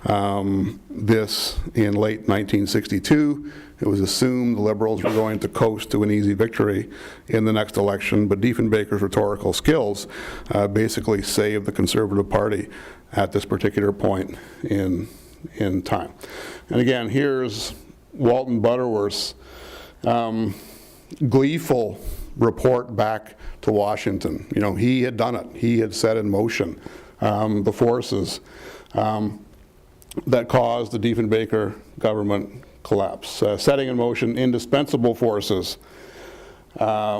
this in late 1962. It was assumed the Liberals were going to coast to an easy victory in the next election, but Diefenbaker's rhetorical skills basically saved the Conservative Party at this particular point in time. And again, here's Walton Butterworth's gleeful report back to Washington. You know, he had done it. He had set in motion the forces that caused the Diefenbaker government collapse, setting in motion indispensable forces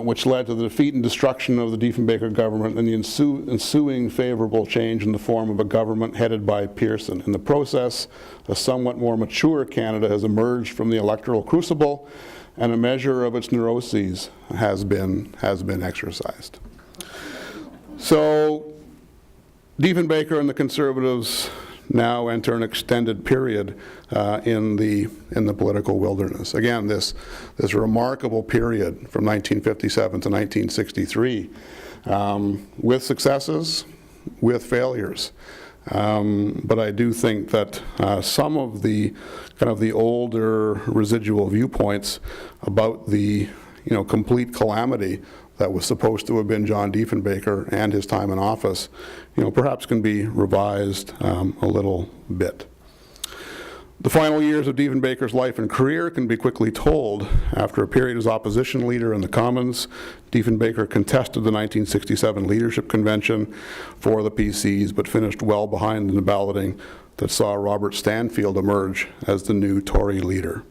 which led to the defeat and destruction of the Diefenbaker government and the ensuing favorable change in the form of a government headed by Pearson. In the process, a somewhat more mature Canada has emerged from the electoral crucible, and a measure of its neuroses has been exercised. So Diefenbaker and the Conservatives now enter an extended period in the political wilderness. Again, this remarkable period from 1957 to 1963, with successes, with failures. But I do think that some of the kind of the older residual viewpoints about the complete calamity that was supposed to have been John Diefenbaker and his time in office, perhaps can be revised a little bit. The final years of Diefenbaker's life and career can be quickly told. After a period as opposition leader in the Commons, Diefenbaker contested the 1967 leadership convention for the PCs, but finished well behind in the balloting that saw Robert Stanfield emerge as the new Tory leader.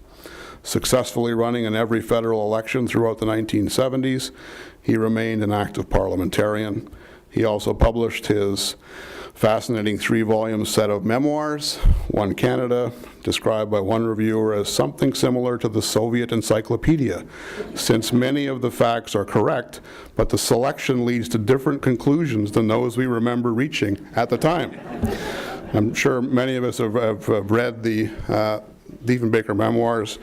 Successfully running in every federal election throughout the 1970s, he remained an active parliamentarian. He also published his fascinating 3-volume set of memoirs, One Canada, described by one reviewer as something similar to the Soviet encyclopedia, since many of the facts are correct, but the selection leads to different conclusions than those we remember reaching at the time. I'm sure many of us have read the Diefenbaker memoirs,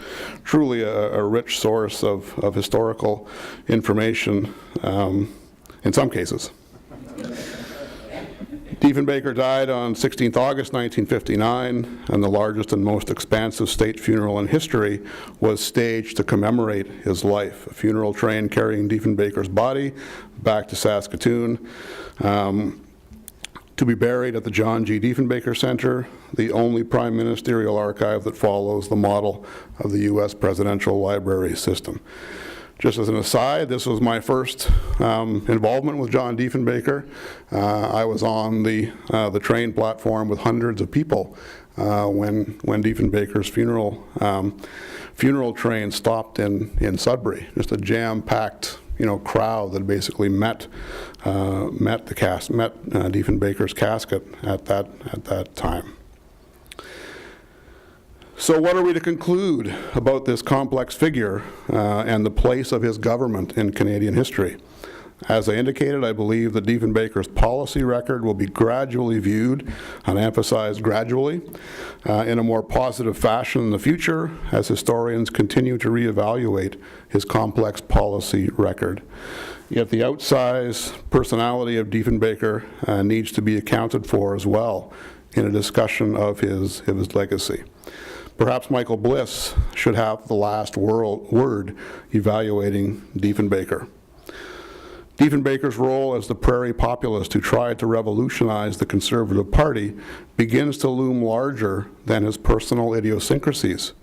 truly a rich source of historical information in some cases. Diefenbaker died on 16th August 1959, and the largest and most expansive state funeral in history was staged to commemorate his life. A funeral train carrying Diefenbaker's body back to Saskatoon to be buried at the John G. Diefenbaker Center, the only prime ministerial archive that follows the model of the U.S. presidential library system. Just as an aside, this was my first involvement with John Diefenbaker. I was on the train platform with hundreds of people when Diefenbaker's funeral train stopped in Sudbury. Just a jam-packed crowd that basically met Diefenbaker's casket at that time. So what are we to conclude about this complex figure and the place of his government in Canadian history? As I indicated, I believe that Diefenbaker's policy record will be gradually viewed, and emphasized gradually, in a more positive fashion in the future as historians continue to reevaluate his complex policy record. Yet the outsized personality of Diefenbaker needs to be accounted for as well in a discussion of his legacy. Perhaps Michael Bliss should have the last word evaluating Diefenbaker. Diefenbaker's role as the prairie populist who tried to revolutionize the Conservative Party begins to loom larger than his personal idiosyncrasies.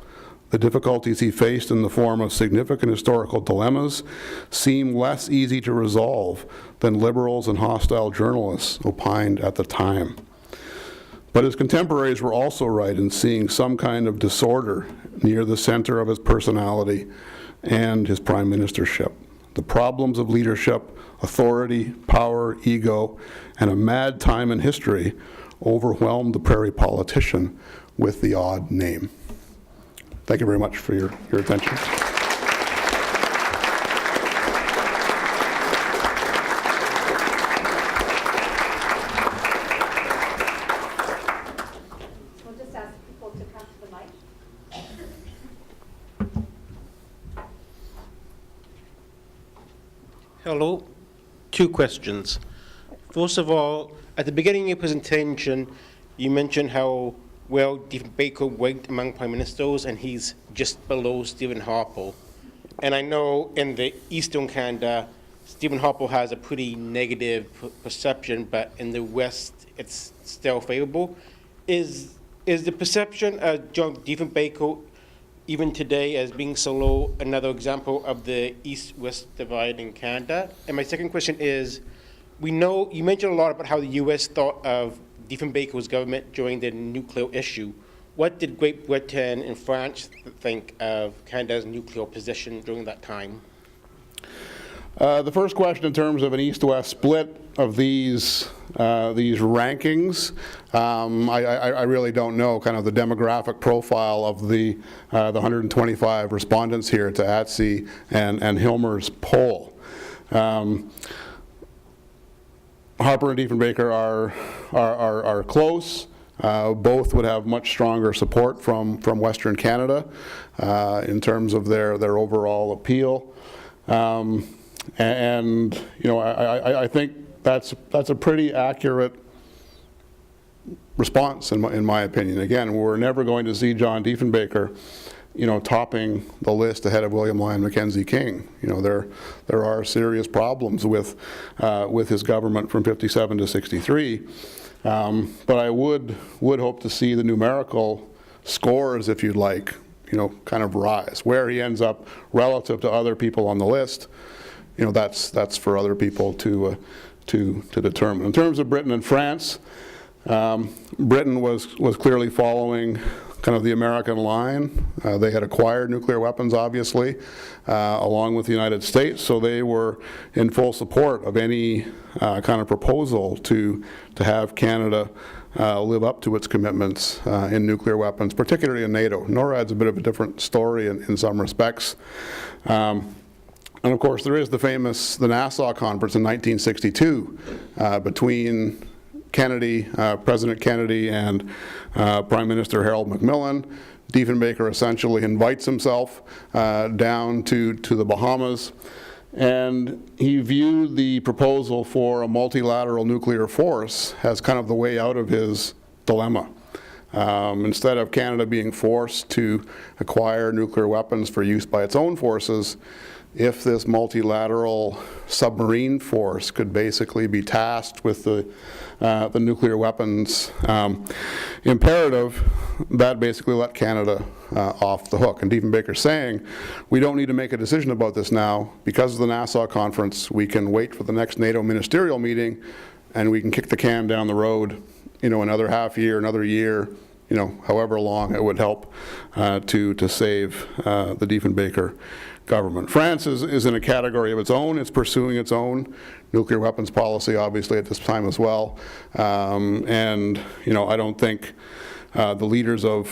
The difficulties he faced in the form of significant historical dilemmas seem less easy to resolve than liberals and hostile journalists opined at the time. But his contemporaries were also right in seeing some kind of disorder near the center of his personality and his prime ministership. The problems of leadership, authority, power, ego, and a mad time in history overwhelmed the prairie politician with the odd name. Thank you very much for your attention. We'll just ask Hello. Two questions. First of all, at the beginning of your presentation, you mentioned how well Diefenbaker ranked among prime ministers, and he's just below Stephen Harper. And I know in the Eastern Canada, Stephen Harper has a pretty negative perception, but in the West, it's still favorable. Is the perception of John Diefenbaker, even today, as being so low, another example of the East-West divide in Canada? And my second question is, we know, you mentioned a lot about how the U.S. thought of Diefenbaker's government during the nuclear issue. What did Great Britain and France think of Canada's nuclear position during that time? The first question, in terms of an East-West split of these rankings, I really don't know kind of the demographic profile of the 125 respondents here to ATSI and Hilmer's poll. Harper and Diefenbaker are close. Both would have much stronger support from Western Canada in terms of their overall appeal. And you know, I think that's a pretty accurate response in my opinion. Again, we're never going to see John Diefenbaker, you know, topping the list ahead of William Lyon Mackenzie King. You know, there are serious problems with his government from 57 to 63. But I would hope to see the numerical scores, if you'd like, you know, kind of rise. Where he ends up relative to other people on the list, you know, that's for other people to determine. In terms of Britain and France, Britain was clearly following kind of the American line. They had acquired nuclear weapons, obviously, along with the United States, so they were in full support of any kind of proposal to have Canada live up to its commitments in nuclear weapons, particularly in NATO. NORAD's a bit of a different story in some respects. And of course, there is the Nassau Conference in 1962 between President Kennedy and Prime Minister Harold Macmillan. Diefenbaker essentially invites himself down to the Bahamas, and he viewed the proposal for a multilateral nuclear force as kind of the way out of his dilemma. Instead of Canada being forced to acquire nuclear weapons for use by its own forces, if this multilateral submarine force could basically be tasked with the nuclear weapons imperative, that basically let Canada off the hook. And Diefenbaker's saying, we don't need to make a decision about this now. Because of the Nassau Conference, we can wait for the next NATO ministerial meeting, and we can kick the can down the road, you know, another half year, another year, you know, however long it would help to save the Diefenbaker government. France is in a category of its own. It's pursuing its own nuclear weapons policy, obviously, at this time as well. And, you know, I don't think the leaders of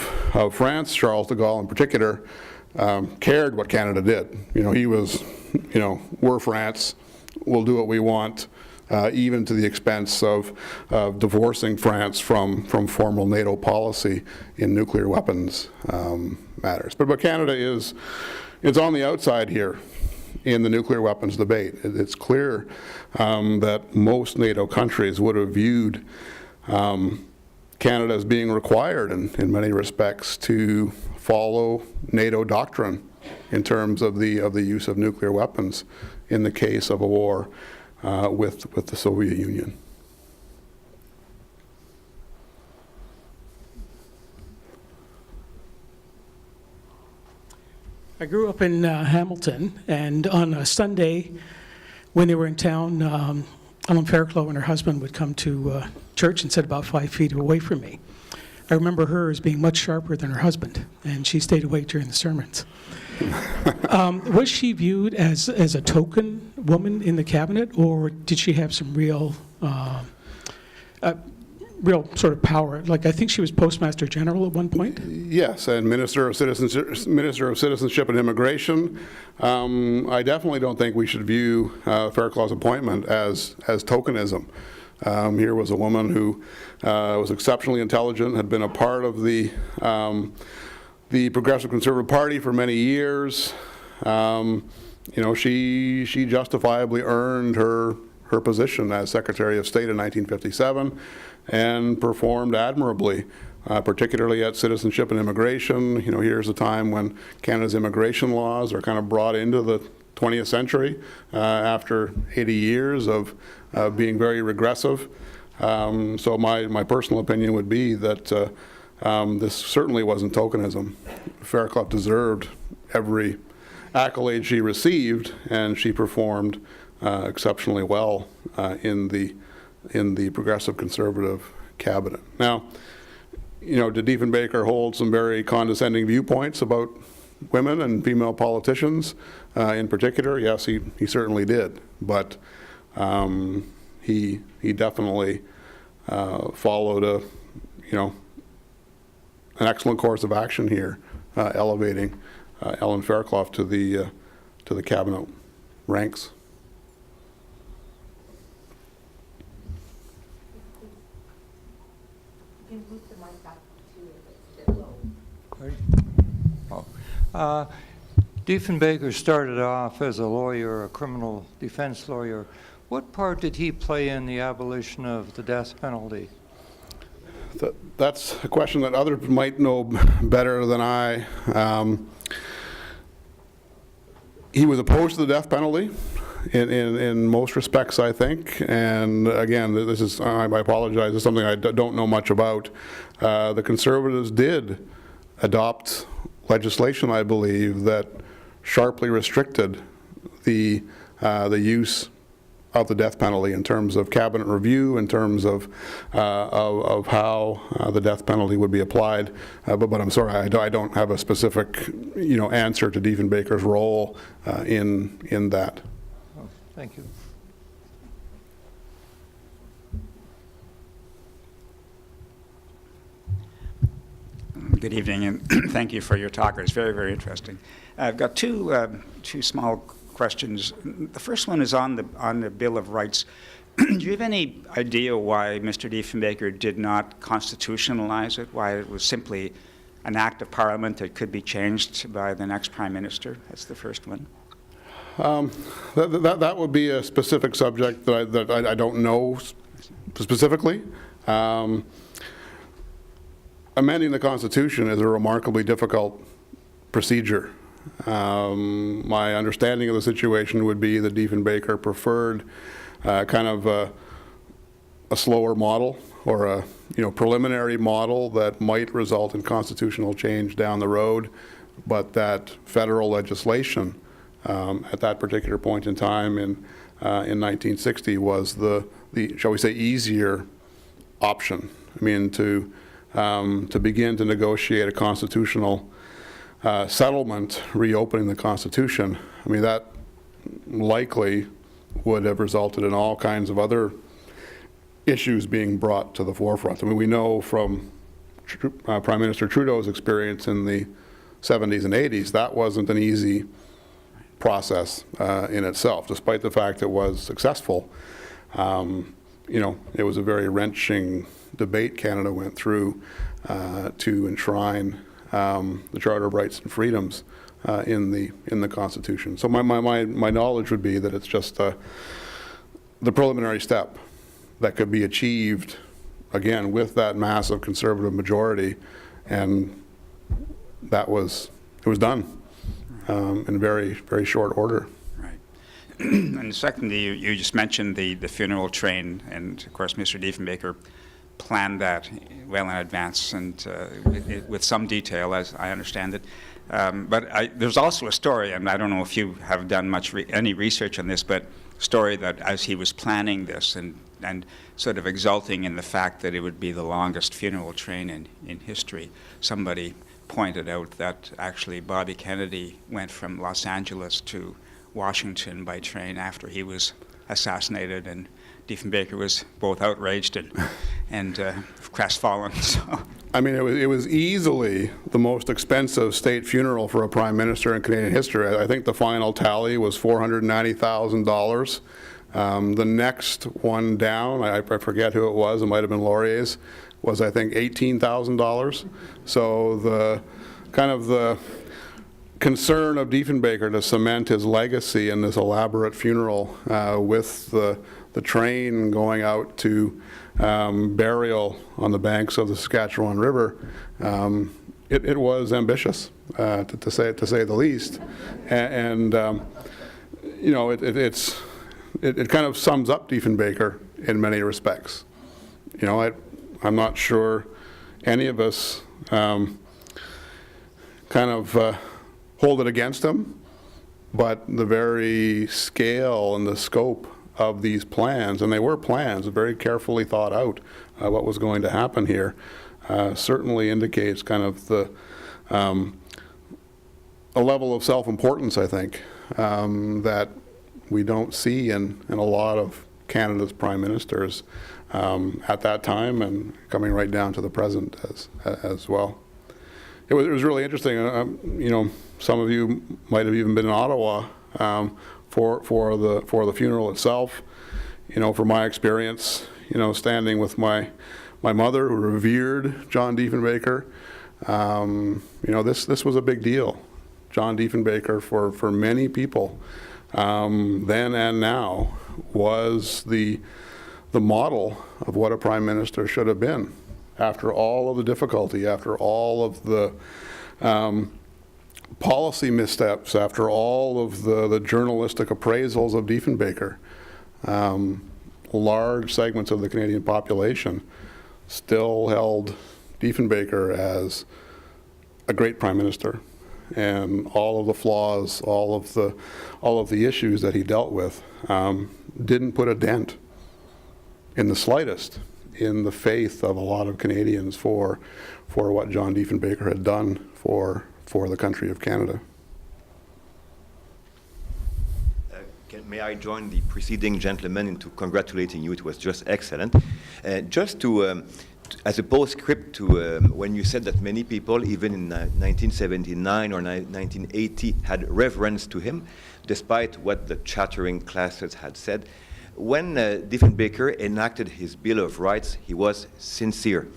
France, Charles de Gaulle in particular, cared what Canada did. You know, he was, you know, we're France, we'll do what we want, even to the expense of divorcing France from formal NATO policy in nuclear weapons matters. But Canada it's on the outside here in the nuclear weapons debate. It's clear that most NATO countries would have viewed Canada as being required in many respects to follow NATO doctrine in terms of the use of nuclear weapons in the case of a war with the Soviet Union. I grew up in Hamilton, and on a Sunday when they were in town, Ellen Fairclough and her husband would come to church and sit about 5 feet away from me. I remember her as being much sharper than her husband, and she stayed awake during the sermons. Was she viewed as a token woman in the cabinet, or did she have some real sort of power? Like, I think she was Postmaster General at one point. Yes, and Minister of Citizenship and Immigration. I definitely don't think we should view Fairclough's appointment as tokenism. Here was a woman who was exceptionally intelligent, had been a part of the Progressive Conservative Party for many years, she justifiably earned her position as Secretary of State in 1957 and performed admirably, particularly at citizenship and immigration. Here's a time when Canada's immigration laws are kind of brought into the 20th century after 80 years of being very regressive. So my personal opinion would be that this certainly wasn't tokenism. Fairclough deserved every accolade she received, and she performed exceptionally well in the Progressive Conservative cabinet. Now, did Diefenbaker hold some very condescending viewpoints about women and female politicians in particular? Yes, he certainly did, but he definitely followed an excellent course of action here, elevating Ellen Fairclough to the cabinet ranks. You can move the mic up too if it's a bit low. Oh. Diefenbaker started off as a lawyer, a criminal defense lawyer. What part did he play in the abolition of the death penalty? That's a question that others might know better than I. He was opposed to the death penalty in most respects, I think. And again, this is, I apologize, it's something I don't know much about. The Conservatives did adopt legislation, I believe, that sharply restricted the use of the death penalty in terms of cabinet review, in terms of how the death penalty would be applied. But I'm sorry, I don't have a specific answer to Diefenbaker's role in that. Oh, thank you. Good evening, and thank you for your talk. It was very, very interesting. I've got two small questions. The first one is on the Bill of Rights. Do you have any idea why Mr. Diefenbaker did not constitutionalize it? Why it was simply an act of Parliament that could be changed by the next Prime Minister? That's the first one. That would be a specific subject that I don't know specifically. Amending the Constitution is a remarkably difficult procedure. My understanding of the situation would be that Diefenbaker preferred kind of a slower model, or a preliminary model that might result in constitutional change down the road, but that federal legislation at that particular point in time in 1960 was the shall we say easier option. I mean, to begin to negotiate a constitutional settlement, reopening the Constitution, I mean, that likely would have resulted in all kinds of other issues being brought to the forefront. I mean, we know from Prime Minister Trudeau's experience in the 70s and 80s, that wasn't an easy process in itself, despite the fact it was successful. It was a very wrenching debate Canada went through to enshrine the Charter of Rights and Freedoms in the Constitution. So my knowledge would be that it's just the preliminary step that could be achieved, again, with that massive Conservative majority, and it was done in very, very short order. Right. And secondly, you just mentioned the funeral train, and of course Mr. Diefenbaker planned that well in advance and with some detail, as I understand it. But there's also a story, and I don't know if you have done any research on this, but a story that as he was planning this and sort of exulting in the fact that it would be the longest funeral train in history, somebody pointed out that actually Bobby Kennedy went from Los Angeles to Washington by train after he was assassinated, and Diefenbaker was both outraged and crestfallen. So. I mean, it was easily the most expensive state funeral for a prime minister in Canadian history. I think the final tally was $490,000. The next one down, I forget who it was, it might have been Laurier's, was I think $18,000. So the concern of Diefenbaker to cement his legacy in this elaborate funeral with the train going out to burial on the banks of the Saskatchewan River, it was ambitious, to say the least. And you know, it kind of sums up Diefenbaker in many respects. You know, I'm not sure any of us kind of hold it against him, but the very scale and the scope of these plans, and they were plans, very carefully thought out what was going to happen here, certainly indicates kind of a level of self-importance, I think, that we don't see in a lot of Canada's prime ministers at that time, and coming right down to the present as well. It was really interesting. You know, some of you might have even been in Ottawa for the funeral itself. You know, from my experience, you know, standing with my mother, who revered John Diefenbaker, you know, this was a big deal. John Diefenbaker, for many people then and now, was the model of what a prime minister should have been. After all of the difficulty, after all of the policy missteps, after all of the journalistic appraisals of Diefenbaker, large segments of the Canadian population still held Diefenbaker as a great prime minister, and all of the flaws, all of the issues that he dealt with didn't put a dent in the slightest in the faith of a lot of Canadians for what John Diefenbaker had done for the country of Canada. May I join the preceding gentleman into congratulating you? It was just excellent. Just to, as a postscript to when you said that many people, even in 1979 or 1980, had reverence to him, despite what the chattering classes had said. When Diefenbaker enacted his Bill of Rights, he was sincere.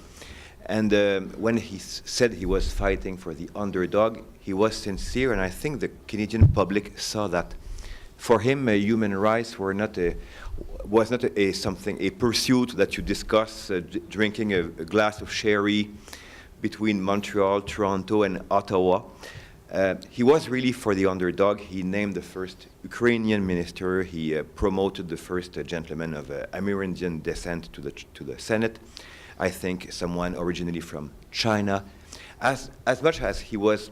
And when he said he was fighting for the underdog, he was sincere, and I think the Canadian public saw that. For him, human rights was not a pursuit that you discuss drinking a glass of sherry between Montreal, Toronto, and Ottawa. He was really for the underdog. He named the first Ukrainian minister. He promoted the first gentleman of Amerindian descent to the Senate. I think someone originally from China. As much as he was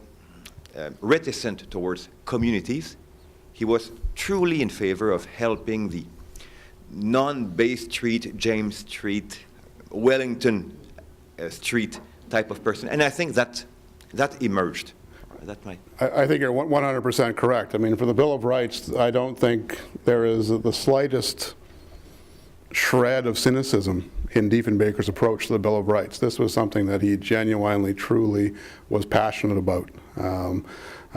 reticent towards communities, he was truly in favor of helping the non-Bay Street, James Street, Wellington Street type of person. And I think that emerged. I think you're 100% correct. I mean, for the Bill of Rights, I don't think there is the slightest shred of cynicism in Diefenbaker's approach to the Bill of Rights. This was something that he genuinely, truly was passionate about.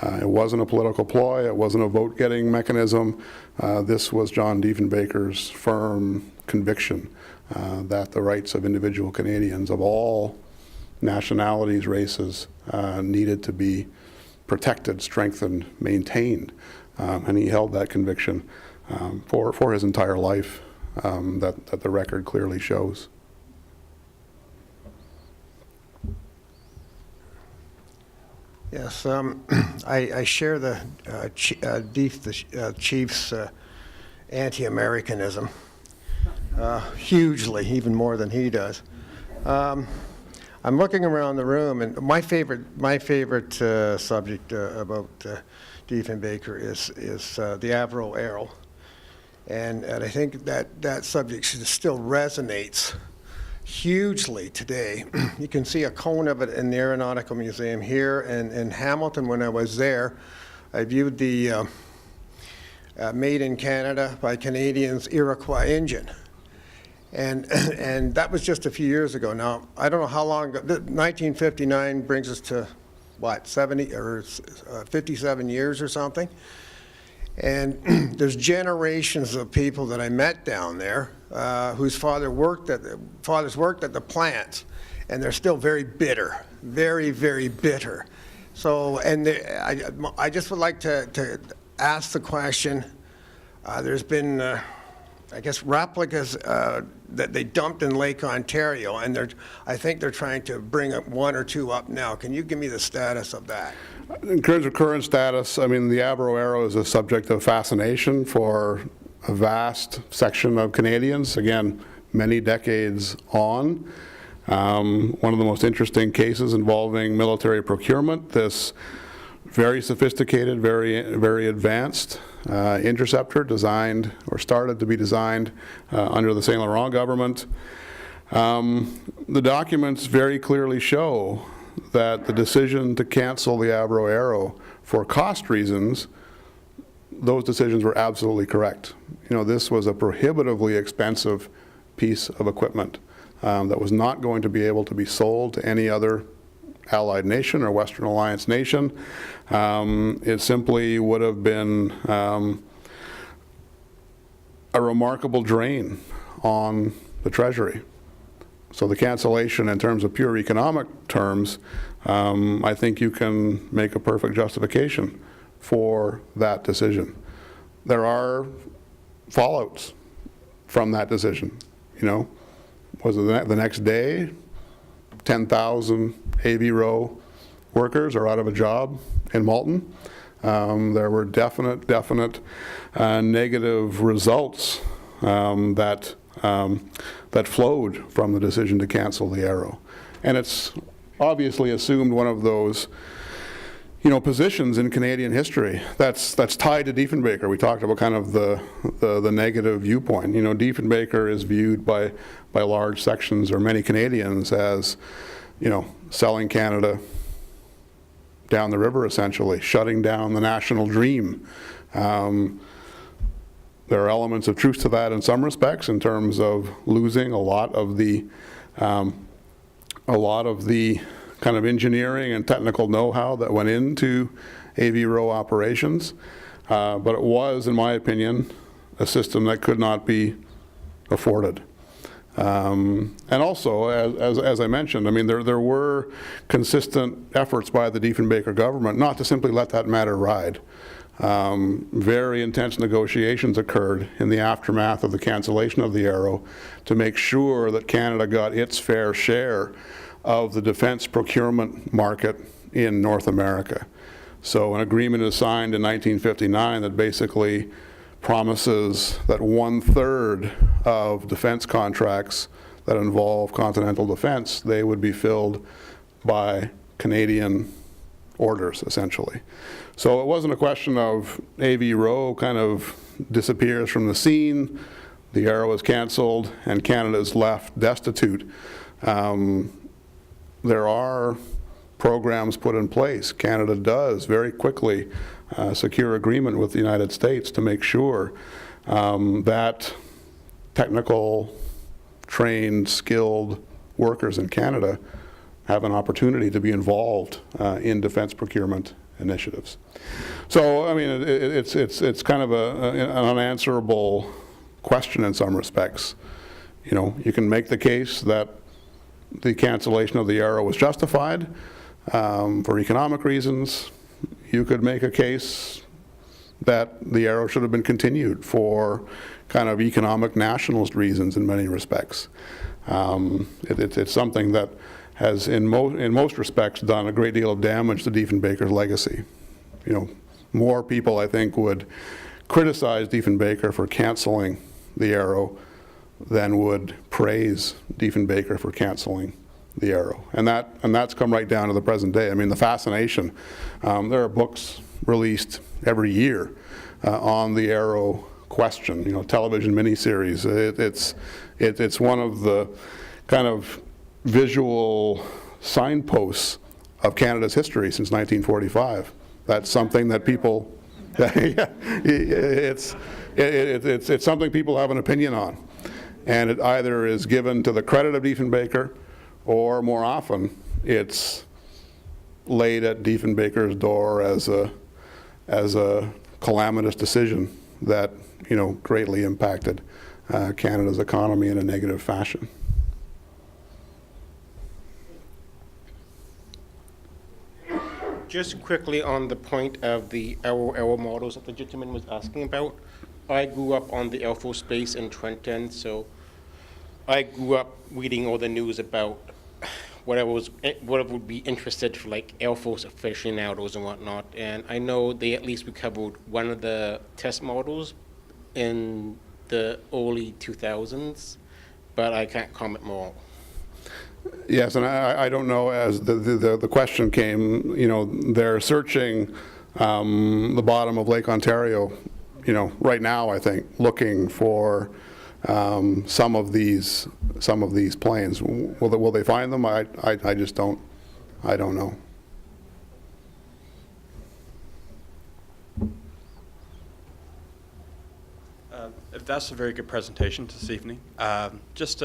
It wasn't a political ploy. It wasn't a vote-getting mechanism. This was John Diefenbaker's firm conviction that the rights of individual Canadians of all nationalities, races, needed to be protected, strengthened, maintained. And he held that conviction for his entire life, that the record clearly shows. Yes, I share the chief's anti-Americanism hugely, even more than he does. I'm looking around the room, and my favorite subject about Diefenbaker is the Avro Arrow, and I think that subject still resonates hugely today. You can see a cone of it in the Aeronautical Museum here, and in Hamilton when I was there, I viewed the made in Canada by Canadians Iroquois engine. And that was just a few years ago. Now, I don't know how long ago, 1959 brings us to, what, 70 or 57 years or something? And there's generations of people that I met down there whose fathers worked at the plants, and they're still very bitter, very, very bitter. So, and I just would like to ask the question, there's been, I guess, replicas that they dumped in Lake Ontario, and I think they're trying to bring up 1 or 2 up now. Can you give me the status of that? In terms of current status, I mean, the Avro Arrow is a subject of fascination for a vast section of Canadians, again, many decades on. One of the most interesting cases involving military procurement, this very sophisticated, very advanced interceptor designed or started to be designed under the Saint Laurent government. The documents very clearly show that the decision to cancel the Avro Arrow for cost reasons, those decisions were absolutely correct. You know, this was a prohibitively expensive piece of equipment that was not going to be able to be sold to any other allied nation or Western Alliance nation. It simply would have been a remarkable drain on the Treasury. So the cancellation in terms of pure economic terms, I think you can make a perfect justification for that decision. There are fallouts from that decision, you know. Was it the next day, 10,000 AV-Row workers are out of a job in Malton. There were definite negative results that flowed from the decision to cancel the Arrow. And it's obviously assumed one of those, you know, positions in Canadian history that's tied to Diefenbaker. We talked about kind of the negative viewpoint. You know, Diefenbaker is viewed by large sections or many Canadians as, you know, selling Canada down the river, essentially, shutting down the national dream. There are elements of truth to that in some respects in terms of losing a lot of the kind of engineering and technical know-how that went into AV-Row operations. But it was, in my opinion, a system that could not be afforded. And also, as I mentioned, I mean, there were consistent efforts by the Diefenbaker government not to simply let that matter ride. Very intense negotiations occurred in the aftermath of the cancellation of the Arrow to make sure that Canada got its fair share of the defense procurement market in North America. So an agreement is signed in 1959 that basically promises that 1/3 of defense contracts that involve continental defense, they would be filled by Canadian orders, essentially. So it wasn't a question of AV-Row kind of disappears from the scene, the Arrow is canceled, and Canada is left destitute. There are programs put in place. Canada does very quickly secure agreement with the United States to make sure that technical, trained, skilled workers in Canada have an opportunity to be involved in defense procurement initiatives. So, I mean, it's kind of an unanswerable question in some respects. You know, you can make the case that the cancellation of the Arrow was justified for economic reasons. You could make a case that the Arrow should have been continued for kind of economic nationalist reasons in many respects. It's something that has in most respects done a great deal of damage to Diefenbaker's legacy. You know, more people, I think, would criticize Diefenbaker for canceling the Arrow than would praise Diefenbaker for canceling the Arrow. And that's come right down to the present day. I mean, the fascination. There are books released every year on the Arrow question, you know, television miniseries. It's one of the kind of visual signposts of Canada's history since 1945. That's something that people, it's something people have an opinion on. And it either is given to the credit of Diefenbaker, or more often, it's laid at Diefenbaker's door as a calamitous decision that, you know, greatly impacted Canada's economy in a negative fashion. Just quickly on the point of the LOL models that the gentleman was asking about, I grew up on the Air Force Base in Trenton, so I grew up reading all the news about whatever would be interested for like Air Force aficionados and whatnot. And I know they at least recovered one of the test models in the early 2000s, but I can't comment more. Yes, and I don't know, as the question came, you know, they're searching the bottom of Lake Ontario, you know, right now, I think, looking for some of these planes. Will they find them? I just don't know. That's a very good presentation this evening. Just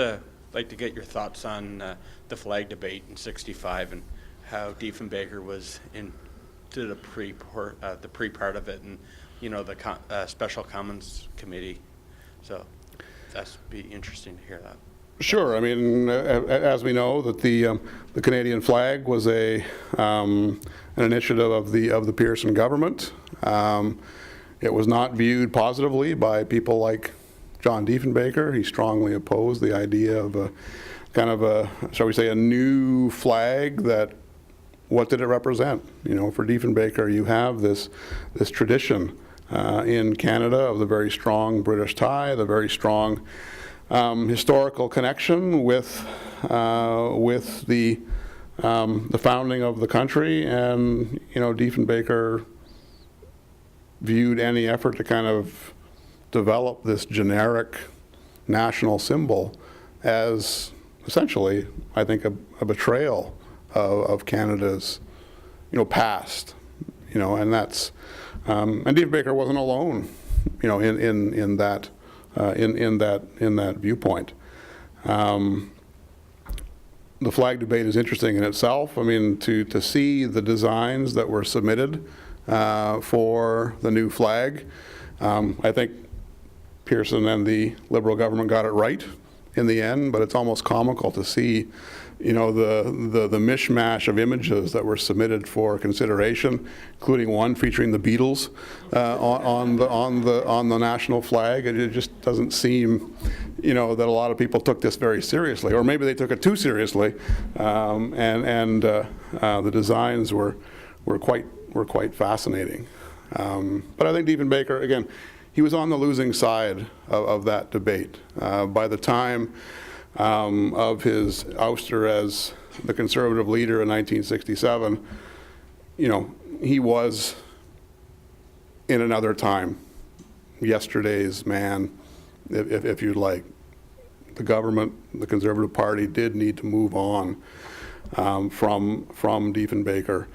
like to get your thoughts on the flag debate in '65 and how Diefenbaker was into the pre-part of it, and you know the Special Commons Committee. So that's be interesting to hear that. Sure. I mean, as we know, that the Canadian flag was an initiative of the Pearson government. It was not viewed positively by people like John Diefenbaker. He strongly opposed the idea of a kind of a, shall we say, a new flag that, what did it represent? You know, for Diefenbaker, you have this tradition in Canada of the very strong British tie, the very strong historical connection with the founding of the country, and you know, Diefenbaker viewed any effort to kind of develop this generic national symbol as essentially, I think, a betrayal of Canada's, you know, past, you know, and that's and Diefenbaker wasn't alone, you know, in that viewpoint. The flag debate is interesting in itself. I mean, to see the designs that were submitted for the new flag, I think Pearson and the Liberal government got it right in the end, but it's almost comical to see, you know, the mishmash of images that were submitted for consideration, including one featuring the Beatles on the national flag. It just doesn't seem, you know, that a lot of people took this very seriously, or maybe they took it too seriously, and the designs were quite fascinating. But I think Diefenbaker, again, he was on the losing side of that debate. By the time of his ouster as the Conservative leader in 1967, you know, he was in another time, yesterday's man, if you'd like. The government, the Conservative Party, did need to move on from Diefenbaker,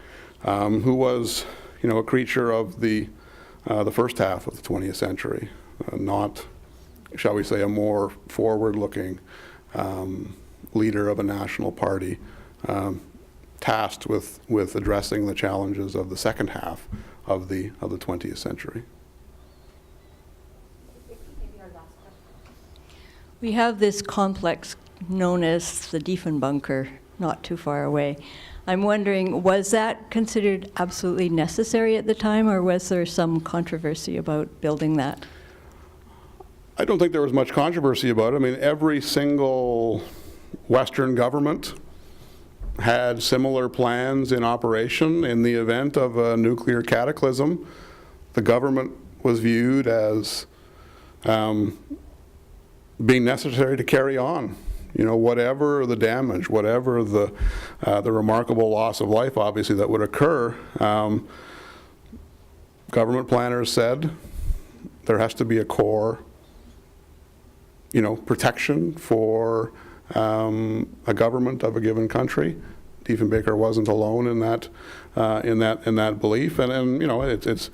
who was, you know, a creature of the first half of the 20th century, not, shall we say, a more forward-looking leader of a national party, tasked with addressing the challenges of the second half of the 20th century. We have this complex known as the Diefenbaker, not too far away. I'm wondering, was that considered absolutely necessary at the time, or was there some controversy about building that? I don't think there was much controversy about it. I mean, every single Western government had similar plans in operation in the event of a nuclear cataclysm. The government was viewed as being necessary to carry on. You know, whatever the damage, whatever the remarkable loss of life, obviously, that would occur, government planners said there has to be a core, you know, protection for a government of a given country. Diefenbaker wasn't alone in that belief, and you know, it's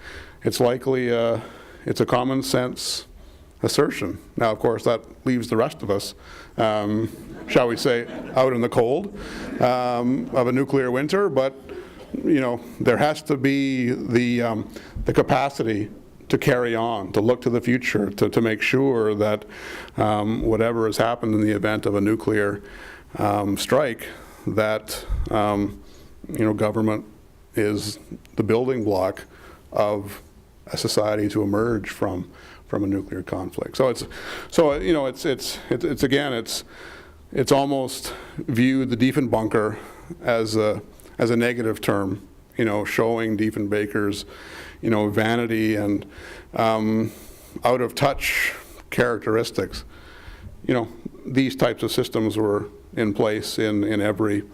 likely it's a common sense assertion. Now, of course, that leaves the rest of us, shall we say, out in the cold of a nuclear winter. But you know, there has to be the capacity to carry on, to look to the future, to make sure that whatever has happened in the event of a nuclear strike, that you know, government is the building block of a society to emerge from a nuclear conflict. So it's almost viewed the Diefenbaker as a negative term, showing Diefenbaker's, vanity and out of touch characteristics. These types of systems were in place in every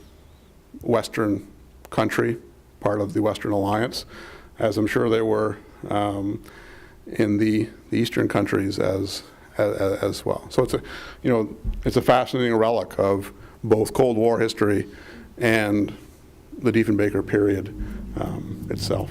Western country, part of the Western Alliance, as I'm sure they were in the Eastern countries as well. So it's a fascinating relic of both Cold War history and the Diefenbaker period itself.